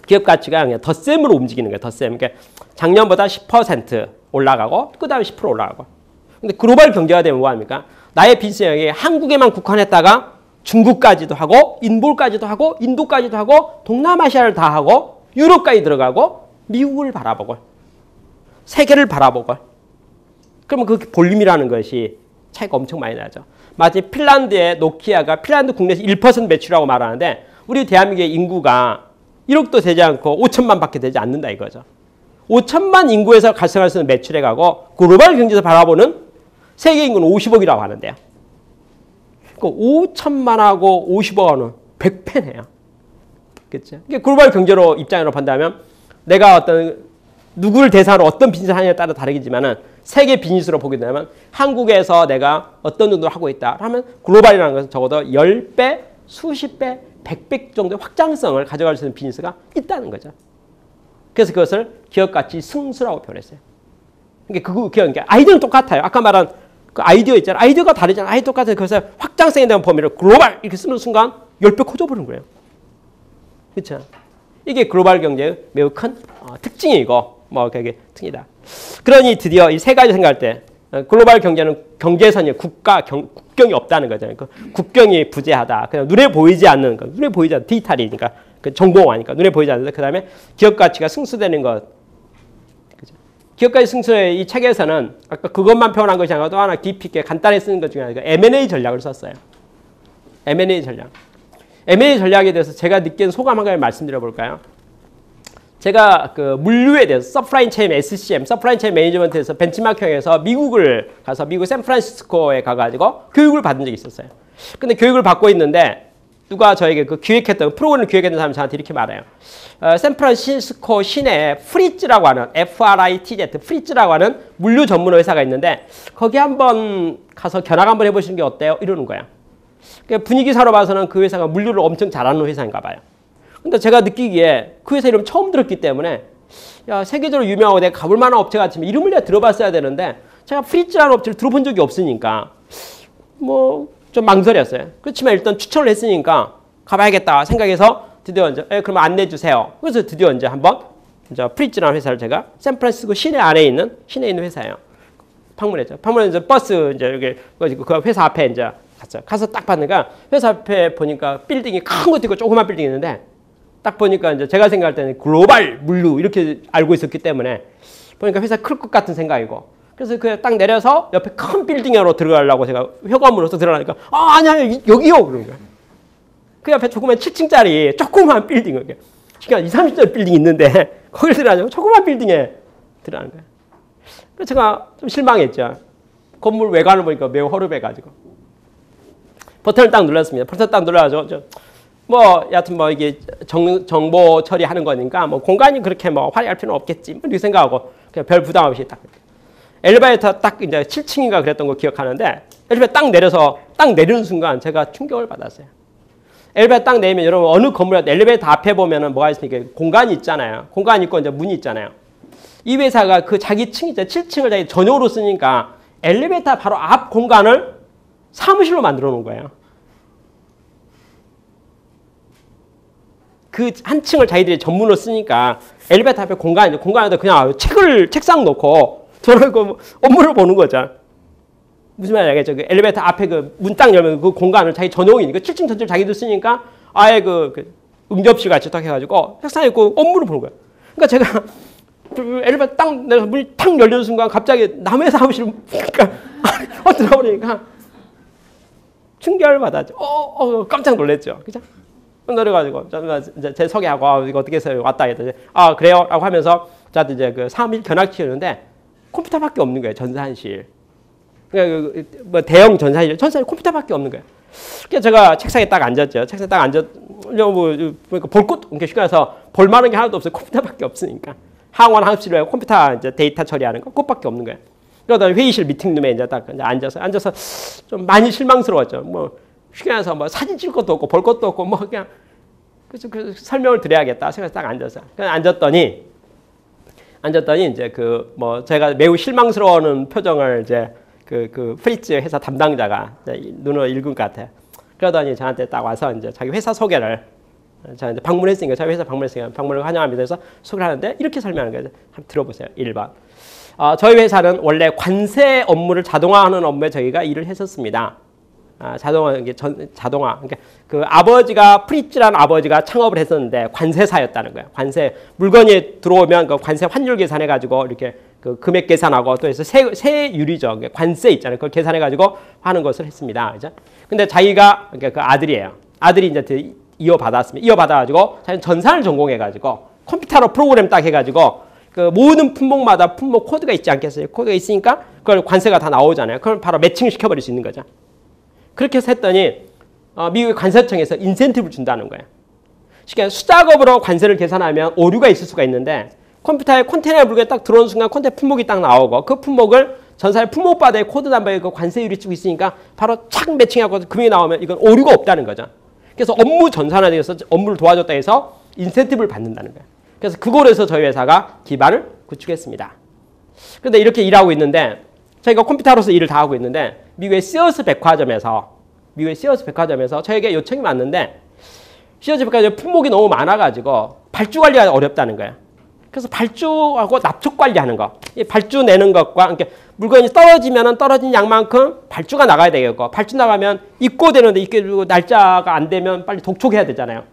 기업 가치가 그냥 덧셈으로 움직이는 거예요. 덧셈. 그러니까 작년보다 10% 올라가고 그 다음에 10% 올라가고. 근데 글로벌 경제가 되면 뭐합니까? 나의 비즈니스 영역이 한국에만 국한했다가 중국까지도 하고 인도까지도 하고 인도까지도 하고 동남아시아를 다 하고 유럽까지 들어가고 미국을 바라보고 세계를 바라보고 그러면 그 볼륨이라는 것이 차이가 엄청 많이 나죠. 마치 핀란드의 노키아가 핀란드 국내에서 1% 매출이라고 말하는데 우리 대한민국의 인구가 1억도 되지 않고 5천만 밖에 되지 않는다 이거죠. 5천만 인구에서 발생할 수 있는 매출에 가고 글로벌 경제에서 바라보는 세계 인구는 50억이라고 하는데요. 그 5천만하고 50억은 100배네요. 그렇죠? 글로벌 경제로 입장으로 본다면 내가 어떤 누구를 대상으로 어떤 비즈니스를 하느냐에 따라 다르겠지만은 세계 비즈니스로 보게 되면 한국에서 내가 어떤 정도를 하고 있다 하면 글로벌이라는 것은 적어도 10배, 수십 배, 100배 정도의 확장성을 가져갈 수 있는 비즈니스가 있다는 거죠. 그래서 그것을 기업 가치 승수라고 표현했어요. 그러니까 아이디어는 똑같아요. 아까 말한 그 아이디어 있잖아요. 아이디어가 다르잖아요. 아이디어 똑같아요. 그래서 확장성에 대한 범위를 글로벌 이렇게 쓰는 순간 10배 커져버리는 거예요. 그렇죠? 이게 글로벌 경제의 매우 큰 특징이고 뭐 그게 특이다. 그러니 드디어 이 세 가지 생각할 때 글로벌 경제는 경제선이 국경이 없다는 거잖아요. 그 국경이 부재하다. 그냥 눈에 보이지 않는 거. 눈에 보이지 않는 디지털이니까 그 정보화니까 눈에 보이지 않는데 그 다음에 기업 가치가 승수되는 것. 그죠? 기업 가치 승수의 이 책에서는 아까 그것만 표현한 것이 아니라 또 하나 깊이 있게 간단히 쓰는 것 중에 하나가 M&A 전략을 썼어요. M&A 전략. M&A 전략에 대해서 제가 느낀 소감 한 가지 말씀드려 볼까요? 제가 그 물류에 대해서 서프라인 체인 SCM, 서프라인 체인 매니지먼트에서 벤치마킹에서 미국을 가서 미국 샌프란시스코에 가가지고 교육을 받은 적이 있었어요. 근데 교육을 받고 있는데 누가 저에게 그 기획했던 프로그램을 기획했던 사람이 저한테 이렇게 말해요. 샌프란시스코 시내에 프리츠라고 하는 FRITZ 프리츠라고 하는 물류 전문 회사가 있는데 거기 한번 가서 견학 한번 해보시는 게 어때요? 이러는 거야. 분위기사로 봐서는 그 회사가 물류를 엄청 잘하는 회사인가 봐요. 근데 제가 느끼기에 그 회사 이름 처음 들었기 때문에 야 세계적으로 유명하고 내가 가볼 만한 업체 같으면 이름을 내가 들어봤어야 되는데 제가 프리츠라는 업체를 들어본 적이 없으니까 뭐 좀 망설였어요. 그렇지만 일단 추천을 했으니까 가봐야겠다 생각해서 드디어 이제 그러면 안내해 주세요. 그래서 드디어 이제 한번 이제 프리츠라는 회사를 제가 샌프란시스코 시내 안에 있는 회사예요. 방문했죠. 방문해서 버스 이제 여기 그 회사 앞에 이제 갔죠. 가서 딱 봤는가 회사 앞에 보니까 빌딩이 큰 것도 있고 조그만 빌딩이 있는데 딱 보니까 이제 제가 생각할 때는 글로벌 물류 이렇게 알고 있었기 때문에 보니까 회사 클 것 같은 생각이고 그래서 그 딱 내려서 옆에 큰 빌딩으로 들어가려고 제가 회관으로서 들어가니까 아니야 여기요 그런 거야. 그 옆에 조그만 7층짜리 조그만 빌딩 그러니까 20, 30층짜리 빌딩 있는데 거길 들어가냐고 조그만 빌딩에 들어가는 거야. 그래서 제가 좀 실망했죠. 건물 외관을 보니까 매우 허름해가지고 버튼을 딱 눌렀습니다. 버튼 딱 눌러가지고 뭐 여하튼 뭐 이게 정보 처리하는 거니까 뭐 공간이 그렇게 뭐 화려할 필요는 없겠지 뭐 이렇게 생각하고 그냥 별 부담 없이 딱 엘리베이터 딱 이제 7층인가 그랬던 거 기억하는데 엘리베이터 딱 내려서 딱 내리는 순간 제가 충격을 받았어요. 엘리베이터 딱 내리면 여러분 어느 건물에 엘리베이터 앞에 보면은 뭐가 있으니까 공간이 있잖아요. 공간이 있고 이제 문이 있잖아요. 이 회사가 그 자기 층 이제 7층을 자기 전용으로 쓰니까 엘리베이터 바로 앞 공간을 사무실로 만들어 놓은 거예요. 그 한 층을 자기들이 전문으로 쓰니까 엘리베이터 앞에 공간에다 그냥 책상 놓고 저는 그 업무를 보는 거죠. 무슨 말인지 알겠죠? 그 엘리베이터 앞에 그 문 딱 열면 그 공간을 자기 전용이니까 7층 전체를 자기들 쓰니까 아예 응접실 같이 딱 해가지고 책상에 있고 업무를 보는 거예요. 그러니까 제가 엘리베이터 딱 내가 문이 탁 열리는 순간 갑자기 남의 사무실 그러니까 들어오니까 충격을 받았죠. 깜짝 놀랐죠. 그죠? 그래가지고 이제 제 소개하고 이거 어떻게 해서 왔다 했더니 그래요? 라고 하면서 저한테 이제 그 사무실 견학시키는데 컴퓨터밖에 없는 거예요. 전산실. 그러니까 뭐 대형 전산실 컴퓨터밖에 없는 거예요. 그래서 제가 책상에 딱 앉았죠. 책상에 딱 보니까 볼 것도 그러니까 쉽게 말해서 볼 만한 게 하나도 없어요. 컴퓨터밖에 없으니까. 항원 학습실에 컴퓨터 이제 데이터 처리하는 거 그것밖에 없는 거예요. 그러다 회의실 미팅룸에 이제 딱 이제 앉아서 좀 많이 실망스러웠죠. 뭐 쉽게 말해서 뭐 사진 찍을 것도 없고 볼 것도 없고 뭐 그냥 그래서 그 설명을 드려야겠다 생각해서 딱 앉아서 그냥 앉았더니 이제 그 뭐 제가 매우 실망스러워하는 표정을 이제 그 프리츠 회사 담당자가 눈을 읽은 것 같아요. 그러더니 저한테 딱 와서 이제 자기 회사 소개를 저한테 방문했으니까 저희 회사 방문했으니까 방문을 환영합니다. 그래서 소개를 하는데 이렇게 설명하는 거예요. 한번 들어보세요. 1번. 저희 회사는 원래 관세 업무를 자동화하는 업무에 저희가 일을 했었습니다. 자동화. 그러니까 그 아버지가 프리츠라는 아버지가 창업을 했었는데 관세사였다는 거예요. 관세 물건이 들어오면 그 관세 환율 계산해 가지고 이렇게 그 금액 계산하고 또 해서 세율이죠. 관세 있잖아요. 그걸 계산해 가지고 하는 것을 했습니다. 그죠? 근데 자기가 그러니까 그 아들이에요. 아들이 이제 이어받았습니다. 이어받아가지고 자기는 전산을 전공해가지고 컴퓨터로 프로그램 딱 해가지고 그 모든 품목마다 품목 코드가 있지 않겠어요? 코드가 있으니까 그걸 관세가 다 나오잖아요. 그걸 바로 매칭을 시켜버릴 수 있는 거죠. 그렇게 해서 했더니 미국의 관세청에서 인센티브를 준다는 거예요. 쉽게 수작업으로 관세를 계산하면 오류가 있을 수가 있는데 컴퓨터에 컨테이너 물건이 딱 들어오는 순간 컨테이너 품목이 딱 나오고 그 품목을 전사의 품목바다에 코드 담배에 그 관세율이 쓰고 있으니까 바로 착 매칭하고 금액이 나오면 이건 오류가 없다는 거죠. 그래서 업무 전산화돼서 업무를 도와줬다 해서 인센티브를 받는다는 거예요. 그래서 그걸로 해서 저희 회사가 기반을 구축했습니다. 그런데 이렇게 일하고 있는데 저희가 컴퓨터로서 일을 다 하고 있는데 미국의 시어스 백화점에서 저에게 요청이 왔는데 시어스 백화점 품목이 너무 많아가지고 발주 관리가 어렵다는 거예요. 그래서 발주하고 납품 관리하는 거, 이 발주 내는 것과 그러니까 물건이 떨어지면은 떨어진 양만큼 발주가 나가야 되겠고 발주 나가면 입고되는데 입고 날짜가 안 되면 빨리 독촉해야 되잖아요.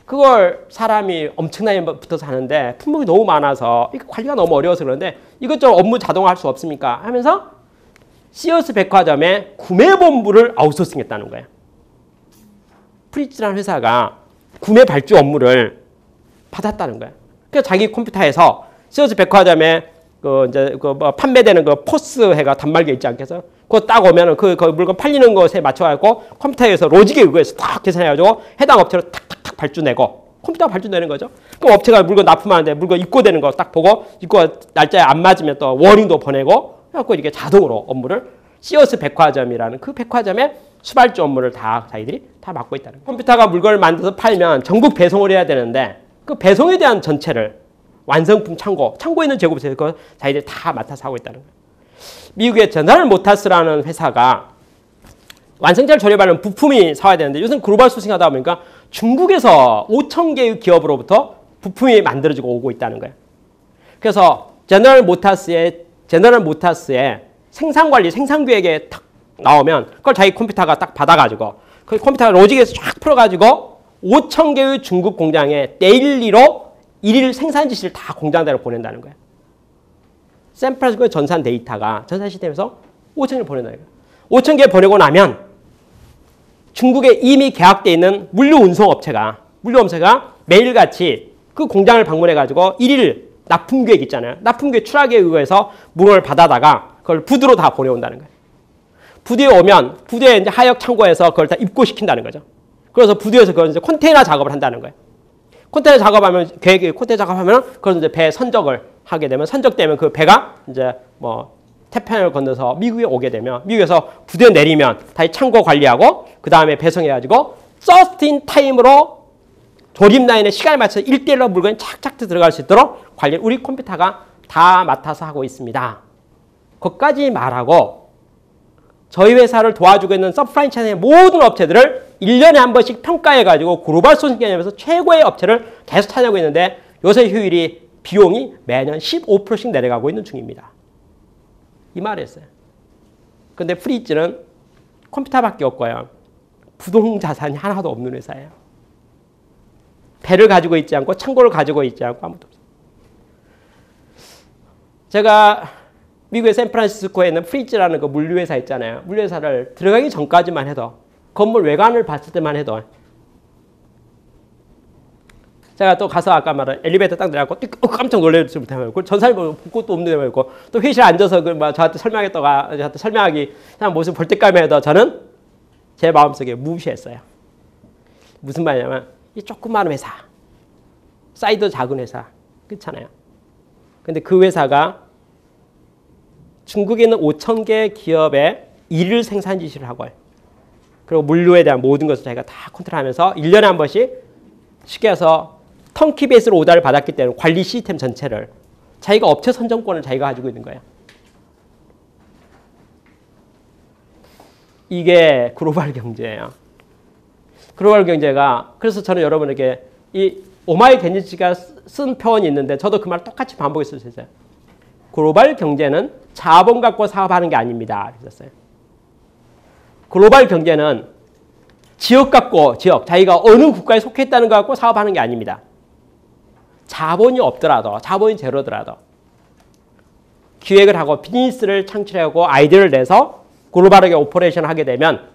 그걸 사람이 엄청나게 붙어서 하는데 품목이 너무 많아서 관리가 너무 어려워서 그런데 이것 좀 업무 자동화할 수 없습니까? 하면서 시어스 백화점의 구매본부를 아웃소싱했다는 거예요. 프리츠라는 회사가 구매 발주 업무를 받았다는 거예요. 그래서 자기 컴퓨터에서 시어스 백화점에 뭐 판매되는 그 포스해가 단말기 있지 않겠어요? 그거 딱 오면은 그 물건 팔리는 것에 맞춰갖고 컴퓨터에서 로직에 의거해서 딱 계산해가지고 해당 업체로 탁탁탁 발주 내고 컴퓨터가 발주 내는 거죠. 그럼 업체가 물건 납품하는데 물건 입고되는 거 딱 보고 입고 날짜에 안 맞으면 또 워닝도 보내고 그래갖고 이렇게 자동으로 업무를 시어스 백화점이라는 그 백화점의 수발주 업무를 다 자기들이 다 맡고 있다는 거예요. 컴퓨터가 물건을 만들어서 팔면 전국 배송을 해야 되는데 그 배송에 대한 전체를 완성품 창고에 있는 제곱에서 그거 자기들이 다 맡아서 하고 있다는 거예요. 미국의 제너럴 모터스라는 회사가 완성차를 조립하는 부품이 사와야 되는데 요즘 글로벌 소싱하다 보니까 중국에서 5,000개의 기업으로부터 부품이 만들어지고 오고 있다는 거예요. 그래서 제너럴 모터스의 생산관리, 생산계획에 탁 나오면 그걸 자기 컴퓨터가 딱 받아가지고 그 컴퓨터가 로직에서 쫙 풀어가지고 5,000개의 중국 공장에 데일리로 일일 생산 지시를 다 공장대로 보낸다는 거예요. 샌프란시스코의 전산 데이터가 전산 시스템에서 5,000개를 보낸다는 거예요. 5,000개 보내고 나면 중국에 이미 계약되어 있는 물류 운송업체가 매일같이 그 공장을 방문해가지고 일일 납품 계획 있잖아요. 납품 계획 출하계에 의해서 물건을 받아다가 그걸 부두로 다 보내온다는 거예요. 부두에 오면 부두에 이제 하역 창고에서 그걸 다 입고시킨다는 거죠. 그래서 부두에서 그걸 이제 컨테이너 작업을 한다는 거예요. 컨테이너 작업하면 그걸 이제 배 선적을 하게 되면 선적되면 그 배가 이제 뭐 태평양을 건너서 미국에 오게 되면 미국에서 부두에 내리면 다시 창고 관리하고 그 다음에 배송해가지고 저스틴 타임으로 조립 라인에 시간에 맞춰서 1대1로 물건이 착착 들어갈 수 있도록 관리 우리 컴퓨터가 다 맡아서 하고 있습니다. 그것까지 말하고 저희 회사를 도와주고 있는 서프라이 체인의 모든 업체들을 1년에 한 번씩 평가해가지고 글로벌 소싱 개념에서 최고의 업체를 계속 찾아오고 있는데 요새 효율이 비용이 매년 15%씩 내려가고 있는 중입니다. 이 말을 했어요. 근데 프리츠는 컴퓨터밖에 없고요. 부동자산이 하나도 없는 회사예요. 배를 가지고 있지 않고 창고를 가지고 있지 않고 아무도 없어요. 제가 미국의 샌프란시스코에 있는 프리츠라는 그 물류회사 있잖아요. 물류회사를 들어가기 전까지만 해도 건물 외관을 봤을 때만 해도 제가 또 가서 아까 말한 엘리베이터 딱 내려가고 깜짝 놀래지 못하고 전사님 볼 것도 없는데 말고 또 회의실에 앉아서 저한테 저한테 설명하기 한 모습 볼 때까지만 해도 저는 제 마음속에 무시했어요. 무슨 말이냐면 이 조그마한 회사, 사이즈 작은 회사, 그렇잖아요. 근데 그 회사가 중국에 있는 5,000개 기업의 일일 생산 지시를 하고 그리고 물류에 대한 모든 것을 자기가 다 컨트롤하면서 1년에 한 번씩 쉽게 해서 턴키 베이스로 오더를 받았기 때문에 관리 시스템 전체를 자기가 업체 선정권을 자기가 가지고 있는 거예요. 이게 글로벌 경제예요. 글로벌 경제가 그래서 저는 여러분에게 이 오마이 겐지치가 쓴 표현이 있는데 저도 그 말 똑같이 반복했을 수 있어요. 글로벌 경제는 자본 갖고 사업하는 게 아닙니다. 그랬어요. 글로벌 경제는 지역 갖고 자기가 어느 국가에 속해 있다는 거 갖고 사업하는 게 아닙니다. 자본이 없더라도 자본이 제로더라도 기획을 하고 비즈니스를 창출하고 아이디어를 내서 글로벌하게 오퍼레이션을 하게 되면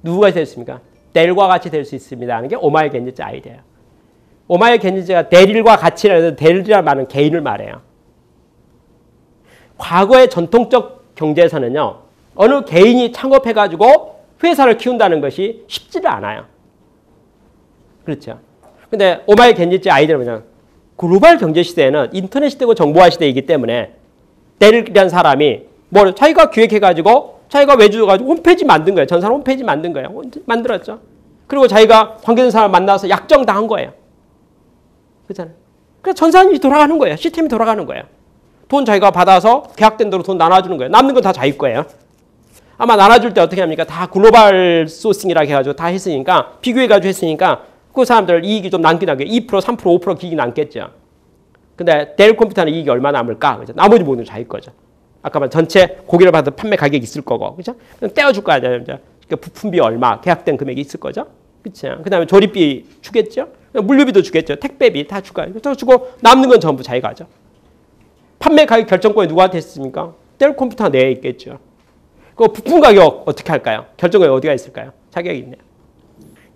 누구가 될 수 있습니까? 델과 같이 될 수 있습니다 하는 게 오마이 겐지츠 아이디어예요. 오마이 겐지츠가 델과 같이라는 델이라는 말은 개인을 말해요. 과거의 전통적 경제에서는요. 어느 개인이 창업해가지고 회사를 키운다는 것이 쉽지를 않아요. 그렇죠. 근데 오마이 겐지츠 아이디어는 뭐냐. 글로벌 경제 시대에는 인터넷 시대고 정보화 시대이기 때문에 델이라는 사람이 뭐 자기가 기획해가지고 자기가 외주가지고 홈페이지 만든 거예요. 전산 홈페이지 만든 거예요. 만들었죠. 그리고 자기가 관계된 사람 만나서 약정 당한 거예요. 그렇잖아요. 그래서 전산이 돌아가는 거예요. 시스템이 돌아가는 거예요. 돈 자기가 받아서 계약된 대로 돈 나눠주는 거예요. 남는 건 다 자기 거예요. 아마 나눠줄 때 어떻게 합니까? 다 글로벌 소싱이라고 해가지고 다 했으니까 비교해가지고 했으니까 그 사람들 이익이 좀 남긴 하게 2%, 3%, 5% 기익이 남겠죠. 근데 델 컴퓨터는 이익이 얼마 남을까? 그죠? 나머지 모든 자기 거죠. 아까 말 전체 고객을 받은 판매 가격이 있을 거고, 그죠? 그럼 떼어줄 거 아니에요. 그러니까 부품비 얼마, 계약된 금액이 있을 거죠. 그렇죠. 그다음에 조립비 주겠죠. 물류비도 주겠죠. 택배비 다 주고, 주고 남는 건 전부 자기가 하죠. 판매 가격 결정권이 누구한테 있습니까? 델 컴퓨터 내에 있겠죠. 그 부품 가격 어떻게 할까요? 결정권이 어디가 있을까요? 자격이 있네요.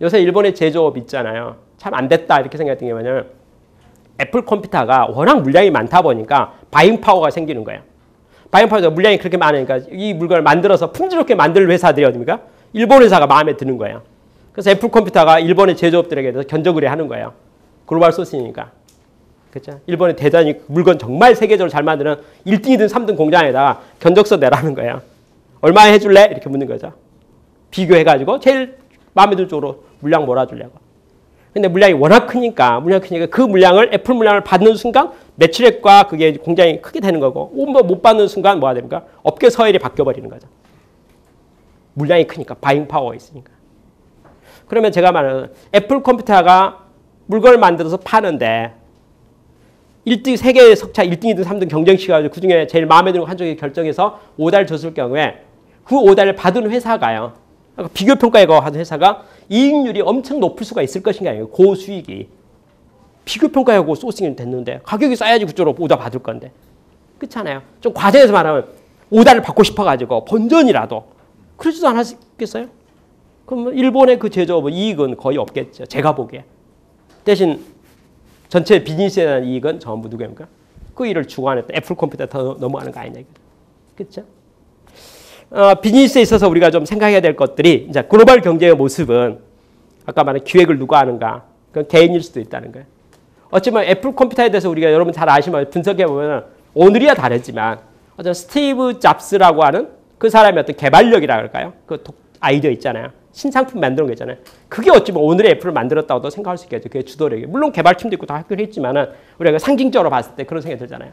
요새 일본의 제조업 있잖아요. 참 안 됐다 이렇게 생각했던 게 뭐냐면 애플 컴퓨터가 워낙 물량이 많다 보니까 바잉 파워가 생기는 거예요. 바잉 파워가 물량이 그렇게 많으니까 이 물건을 만들어서 품질있게 만들 회사들이 어딥니까? 일본 회사가 마음에 드는 거예요. 그래서 애플 컴퓨터가 일본의 제조업들에게 대해서 견적 의뢰하는 거예요. 글로벌 소싱이니까. 그렇죠? 일본이 대단히 물건 정말 세계적으로 잘 만드는 1등이든 3등 공장에다가 견적서 내라는 거예요. 얼마에 해줄래? 이렇게 묻는 거죠. 비교해가지고 제일 마음에 들 쪽으로 물량 몰아주려고. 근데 물량이 워낙 크니까 그 물량을 애플 물량을 받는 순간 매출액과 그게 공장이 크게 되는 거고 못 받는 순간 뭐가 됩니까? 업계 서열이 바뀌어버리는 거죠. 물량이 크니까 바잉 파워가 있으니까. 그러면 제가 말하는 애플 컴퓨터가 물건을 만들어서 파는데 1등 세계 석차 1등이든 3등 경쟁시켜가지고 그중에 제일 마음에 드는 한쪽에 결정해서 오다를 줬을 경우에 그 오다를 받은 회사가요. 비교평가에 하는 회사가 이익률이 엄청 높을 수가 있을 것인가 아니에요. 고수익이. 비교평가하고 소싱이 됐는데 가격이 싸야지 그쪽으로 오다 받을 건데. 그렇잖아요. 좀 과장해서 말하면 오다를 받고 싶어가지고 본전이라도 그러지도 않았겠어요? 그럼 일본의 그 제조업은 이익은 거의 없겠죠. 제가 보기에. 대신 전체 비즈니스에 대한 이익은 전부 누구입니까? 그 일을 주관했던 애플 컴퓨터 더 넘어가는 거 아니냐. 그렇죠? 비즈니스에 있어서 우리가 좀 생각해야 될 것들이 이제 글로벌 경제의 모습은 아까 말한 기획을 누가 하는가? 그건 개인일 수도 있다는 거예요. 어쩌면 애플 컴퓨터에 대해서 우리가 여러분 잘 아시면 분석해 보면 오늘이야 다르지만 어떤 스티브 잡스라고 하는 그 사람의 어떤 개발력이라 할까요? 그 아이디어 있잖아요. 신상품 만드는 거 있잖아요. 그게 어쩌면 오늘의 애플을 만들었다고도 생각할 수 있겠죠. 그게 주도력이. 물론 개발팀도 있고 다 학교를 했지만은 우리가 상징적으로 봤을 때 그런 생각이 들잖아요.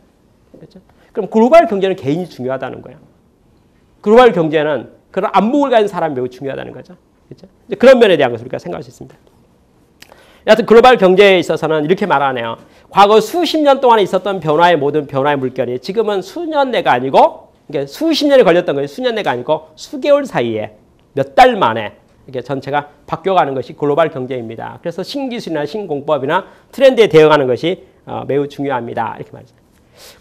그렇죠? 그럼 글로벌 경제는 개인이 중요하다는 거예요. 글로벌 경제는 그런 안목을 가진 사람이 매우 중요하다는 거죠. 그렇죠? 그런 면에 대한 것을 우리가 생각할 수 있습니다. 여하튼 글로벌 경제에 있어서는 이렇게 말하네요. 과거 수십 년 동안에 있었던 변화의 모든 변화의 물결이 지금은 수년 내가 아니고 그러니까 수십 년이 걸렸던 거예요. 수년 내가 아니고 수개월 사이에 몇 달 만에 이게 전체가 바뀌어가는 것이 글로벌 경제입니다. 그래서 신기술이나 신공법이나 트렌드에 대응하는 것이 매우 중요합니다. 이렇게 말했어요.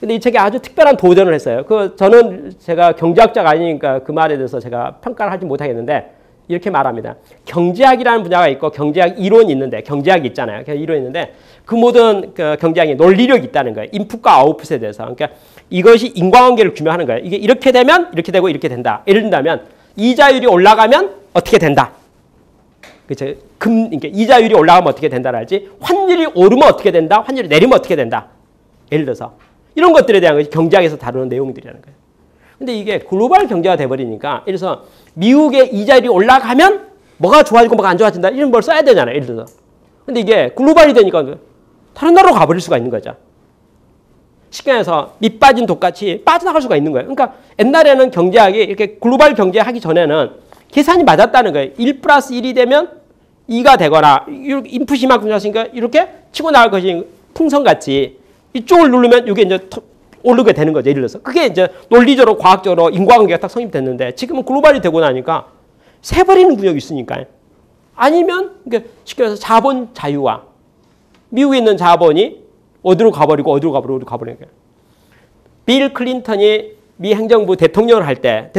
근데 이 책이 아주 특별한 도전을 했어요. 저는 제가 경제학자가 아니니까 그 말에 대해서 제가 평가를 하지 못하겠는데 이렇게 말합니다. 경제학이라는 분야가 있고 경제학 이론이 있는데 경제학이 있잖아요. 이론이 있는데 그 모든 경제학이 논리력이 있다는 거예요. 인풋과 아웃풋에 대해서. 그러니까 이것이 인과관계를 규명하는 거예요. 이게 이렇게 되면 이렇게 되고 이렇게 된다. 예를 든다면 이자율이 올라가면 어떻게 된다. 그렇죠? 그러니까 이자율이 올라가면 어떻게 된다랄지 환율이 오르면 어떻게 된다. 환율이 내리면 어떻게 된다. 예를 들어서 이런 것들에 대한 것이 경제학에서 다루는 내용들이라는 거예요. 근데 이게 글로벌 경제가 돼버리니까 예를 들어서 미국의 이자율이 올라가면 뭐가 좋아지고 뭐가 안 좋아진다 이런 걸 써야 되잖아요. 예를 들어서. 근데 이게 글로벌이 되니까 다른 나라로 가버릴 수가 있는 거죠. 쉽게 해서 밑 빠진 독같이 빠져나갈 수가 있는 거예요. 그러니까 옛날에는 경제학이 이렇게 글로벌 경제하기 전에는 계산이 맞았다는 거예요. 1 플러스 1이 되면 2가 되거나 인풋이 만큼 줬으니까 이렇게 치고 나갈 것이 풍선같이 이쪽을 누르면 이게 이제 오르게 되는 거죠. 예를 들어서. 그게 이제 논리적으로 과학적으로 인과관계가 딱 성립됐는데 지금은 글로벌이 되고 나니까 새버리는 구역이 있으니까요. 아니면 쉽게 말해서 자본 자유화. 미국에 있는 자본이 어디로 가버리고 어디로 가버리니까. 빌 클린턴이 미 행정부 대통령을 할 때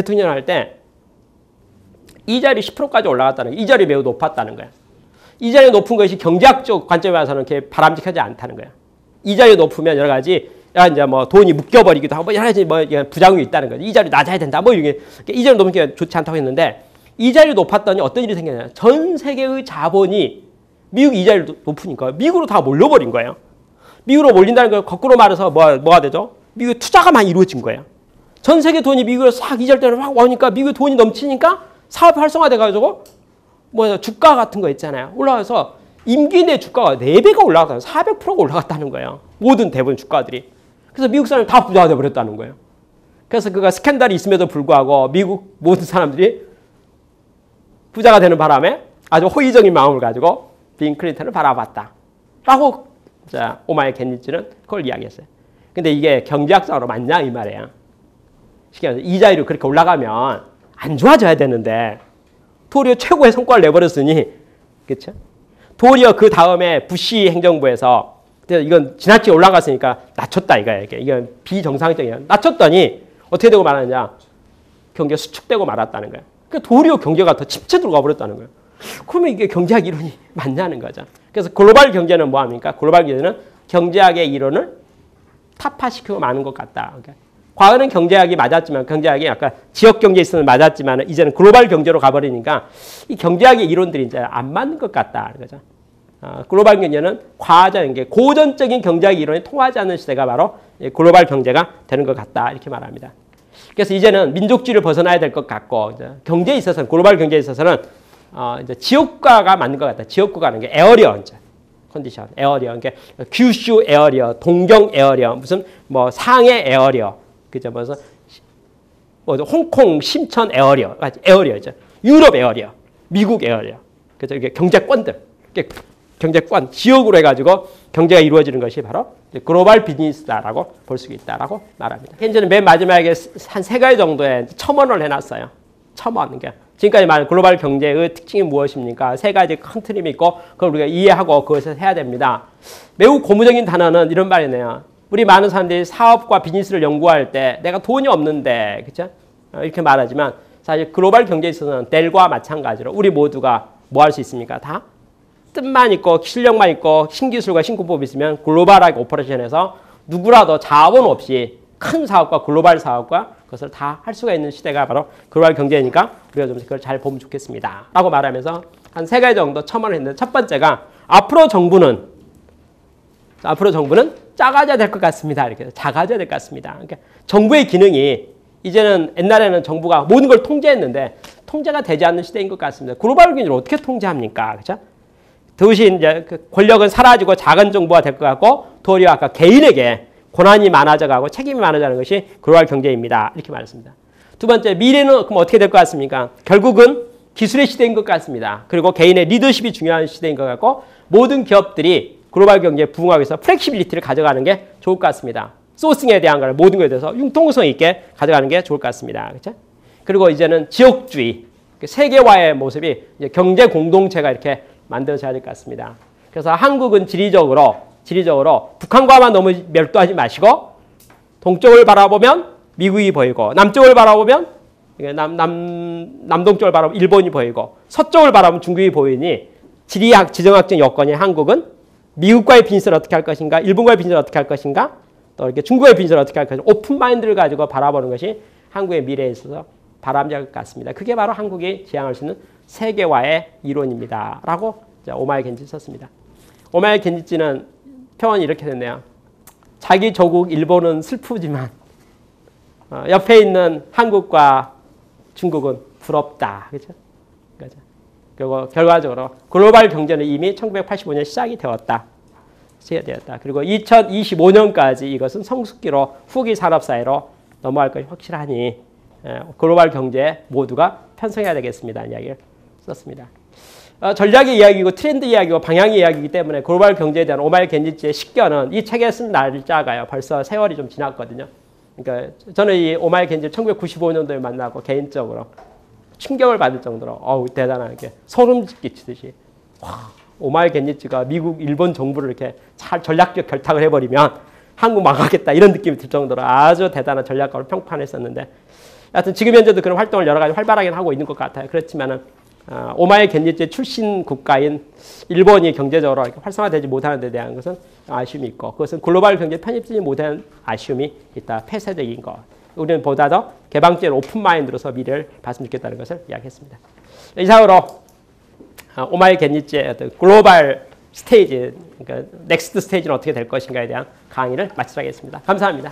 이자율이 10%까지 올라갔다는 거예요. 이자율이 매우 높았다는 거예요. 이자율이 높은 것이 경제학적 관점에 와서는 그렇게 바람직하지 않다는 거예요. 이자율이 높으면 여러 가지 이제 뭐 돈이 묶여버리기도 하고 여러 가지 뭐 부작용이 있다는 거죠. 이자율이 낮아야 된다. 뭐 이게 이자율이 높은 게 좋지 않다고 했는데 이자율이 높았더니 어떤 일이 생겼냐. 전 세계의 자본이 미국 이자율이 높으니까 미국으로 다 몰려버린 거예요. 미국으로 몰린다는 걸 거꾸로 말해서 뭐가 되죠? 미국에 투자가 많이 이루어진 거예요. 전 세계 돈이 미국으로 싹 이자율대로 막 오니까 미국에 돈이 넘치니까 사업 활성화돼가지고 주가 같은 거 있잖아요. 올라가서 임기 내 주가가 4배가 올라갔다는 400%가 올라갔다는 거예요. 모든 대부분 주가들이. 그래서 미국 사람이 다 부자가 돼버렸다는 거예요. 그래서 그가 스캔들이 있음에도 불구하고 미국 모든 사람들이 부자가 되는 바람에 아주 호의적인 마음을 가지고 빌 클린턴을 바라봤다. 라고 오마이 겐니츠는 그걸 이야기했어요. 근데 이게 경제학적으로 맞냐 이 말이에요. 쉽게 말해서 이자율이 그렇게 올라가면 안 좋아져야 되는데 도리어 최고의 성과를 내버렸으니 그렇죠? 도리어 그 다음에 부시 행정부에서 이건 지나치게 올라갔으니까 낮췄다 이거예요. 이건 비정상적이야. 낮췄더니 어떻게 되고 말았느냐. 경기가 수축되고 말았다는 거예요. 그러니까 도리어 경제가 더 침체 들어가 버렸다는 거예요. 그러면 이게 경제학 이론이 맞냐는 거죠. 그래서 글로벌 경제는 뭐합니까? 글로벌 경제는 경제학의 이론을 타파시키고 마는 것 같다. 그러니까 과거는 경제학이 맞았지만 경제학이 아까 지역 경제에 있어서는 맞았지만 이제는 글로벌 경제로 가버리니까 이 경제학의 이론들이 이제 안 맞는 것 같다. 거죠. 글로벌 경제는 과학적인 게 고전적인 경제학 이론이 통하지 않는 시대가 바로 글로벌 경제가 되는 것 같다. 이렇게 말합니다. 그래서 이제는 민족주의를 벗어나야 될 것 같고 이제 경제에 있어서는 글로벌 경제에 있어서는 이제 지역화가 맞는 것 같다. 지역구가 하는 게 에어리어 이제 컨디션 에어리어, 그러니까 규슈 에어리어, 동경 에어리어, 무슨 뭐 상해 에어리어, 그죠? 무슨 홍콩 심천 에어리어, 에어리어죠. 유럽 에어리어, 미국 에어리어, 그죠? 이게 경제권들, 경제권 지역으로 해가지고 경제가 이루어지는 것이 바로 글로벌 비즈니스다라고 볼 수 있다라고 말합니다. 현재는 맨 마지막에 한 3가지 정도의 첨언을 해놨어요. 첨언. 그러니까 지금까지 말한 글로벌 경제의 특징이 무엇입니까? 3가지 큰 틀이 있고 그걸 우리가 이해하고 그것을 해야 됩니다. 매우 고무적인 단어는 이런 말이네요. 우리 많은 사람들이 사업과 비즈니스를 연구할 때 내가 돈이 없는데 그렇죠? 이렇게 말하지만 사실 글로벌 경제에 있어서는 델과 마찬가지로 우리 모두가 뭐 할 수 있습니까? 다 뜻만 있고 실력만 있고 신기술과 신공법이 있으면 글로벌하게 오퍼레이션에서 누구라도 자본 없이 큰 사업과 글로벌 사업과 그것을 다 할 수가 있는 시대가 바로 글로벌 경제니까 우리가 좀 그걸 잘 보면 좋겠습니다. 라고 말하면서 한 3가지 정도 첨언을 했는데 첫 번째가 앞으로 정부는 작아져야 될 것 같습니다. 이렇게 작아져야 될 것 같습니다. 그러니까 정부의 기능이 이제는 옛날에는 정부가 모든 걸 통제했는데 통제가 되지 않는 시대인 것 같습니다. 글로벌 경제를 어떻게 통제합니까? 그렇죠? 대신 이제 그 권력은 사라지고 작은 정부가 될 것 같고 도리어 아까 개인에게 고난이 많아져가고 책임이 많아지는 것이 글로벌 경제입니다. 이렇게 말했습니다. 두 번째, 미래는 그럼 어떻게 될 것 같습니까? 결국은 기술의 시대인 것 같습니다. 그리고 개인의 리더십이 중요한 시대인 것 같고 모든 기업들이 글로벌 경제에 부응하기 위해서 플렉시빌리티를 가져가는 게 좋을 것 같습니다. 소싱에 대한 걸 모든 것에 대해서 융통성 있게 가져가는 게 좋을 것 같습니다. 그렇죠? 그리고 이제는 지역주의, 세계화의 모습이 이제 경제 공동체가 이렇게 만들어져야 될 것 같습니다. 그래서 한국은 지리적으로 북한과만 너무 멸도하지 마시고 동쪽을 바라보면 미국이 보이고 남쪽을 바라보면 남동쪽을 바라보면 일본이 보이고 서쪽을 바라보면 중국이 보이니 지정학적 여건이 한국은 미국과의 빈스를 어떻게 할 것인가, 일본과의 빈스를 어떻게 할 것인가, 또 이렇게 중국의 빈스를 어떻게 할 것인가, 오픈 마인드를 가지고 바라보는 것이 한국의 미래에 있어서 바람직할 것 같습니다. 그게 바로 한국이 지향할 수 있는 세계화의 이론입니다. 라고 오마이 겐지 썼습니다. 오마이 겐지는 표현이 이렇게 됐네요. 자기 조국 일본은 슬프지만 옆에 있는 한국과 중국은 부럽다. 그렇죠? 그리고 결과적으로 글로벌 경제는 이미 1985년 시작이 되었다. 그리고 2025년까지 이것은 성숙기로 후기 산업사회로 넘어갈 것이 확실하니 글로벌 경제 모두가 편성해야 되겠습니다. 이야기를 썼습니다. 전략의 이야기고 트렌드 이야기고 방향의 이야기이기 때문에 글로벌 경제에 대한 오마이 겐지치의 식견은 이 책에 쓴 날짜가요. 벌써 세월이 좀 지났거든요. 그러니까 저는 이 오마이 겐지를 1995년도에 만나고 개인적으로 충격을 받을 정도로 대단하게 소름 끼치듯이 오마이 겐지치가 미국, 일본 정부를 이렇게 잘 전략적 결탁을 해버리면 한국 망하겠다 이런 느낌이 들 정도로 아주 대단한 전략가로 평판했었는데 하여튼 지금 현재도 그런 활동을 여러 가지 활발하게 하고 있는 것 같아요. 그렇지만은 오마이 겐지치 출신 국가인 일본이 경제적으로 이렇게 활성화되지 못하는 데 대한 것은 아쉬움이 있고 그것은 글로벌 경제에 편입되지 못하는 아쉬움이 있다. 폐쇄적인 것. 우리는 보다 더 개방적인 오픈 마인드로서 미래를 봤으면 좋겠다는 것을 이야기했습니다. 이상으로 오마이 겐지치의 어떤 글로벌 스테이지, 그러니까 넥스트 스테이지는 어떻게 될 것인가에 대한 강의를 마치도록 하겠습니다. 감사합니다.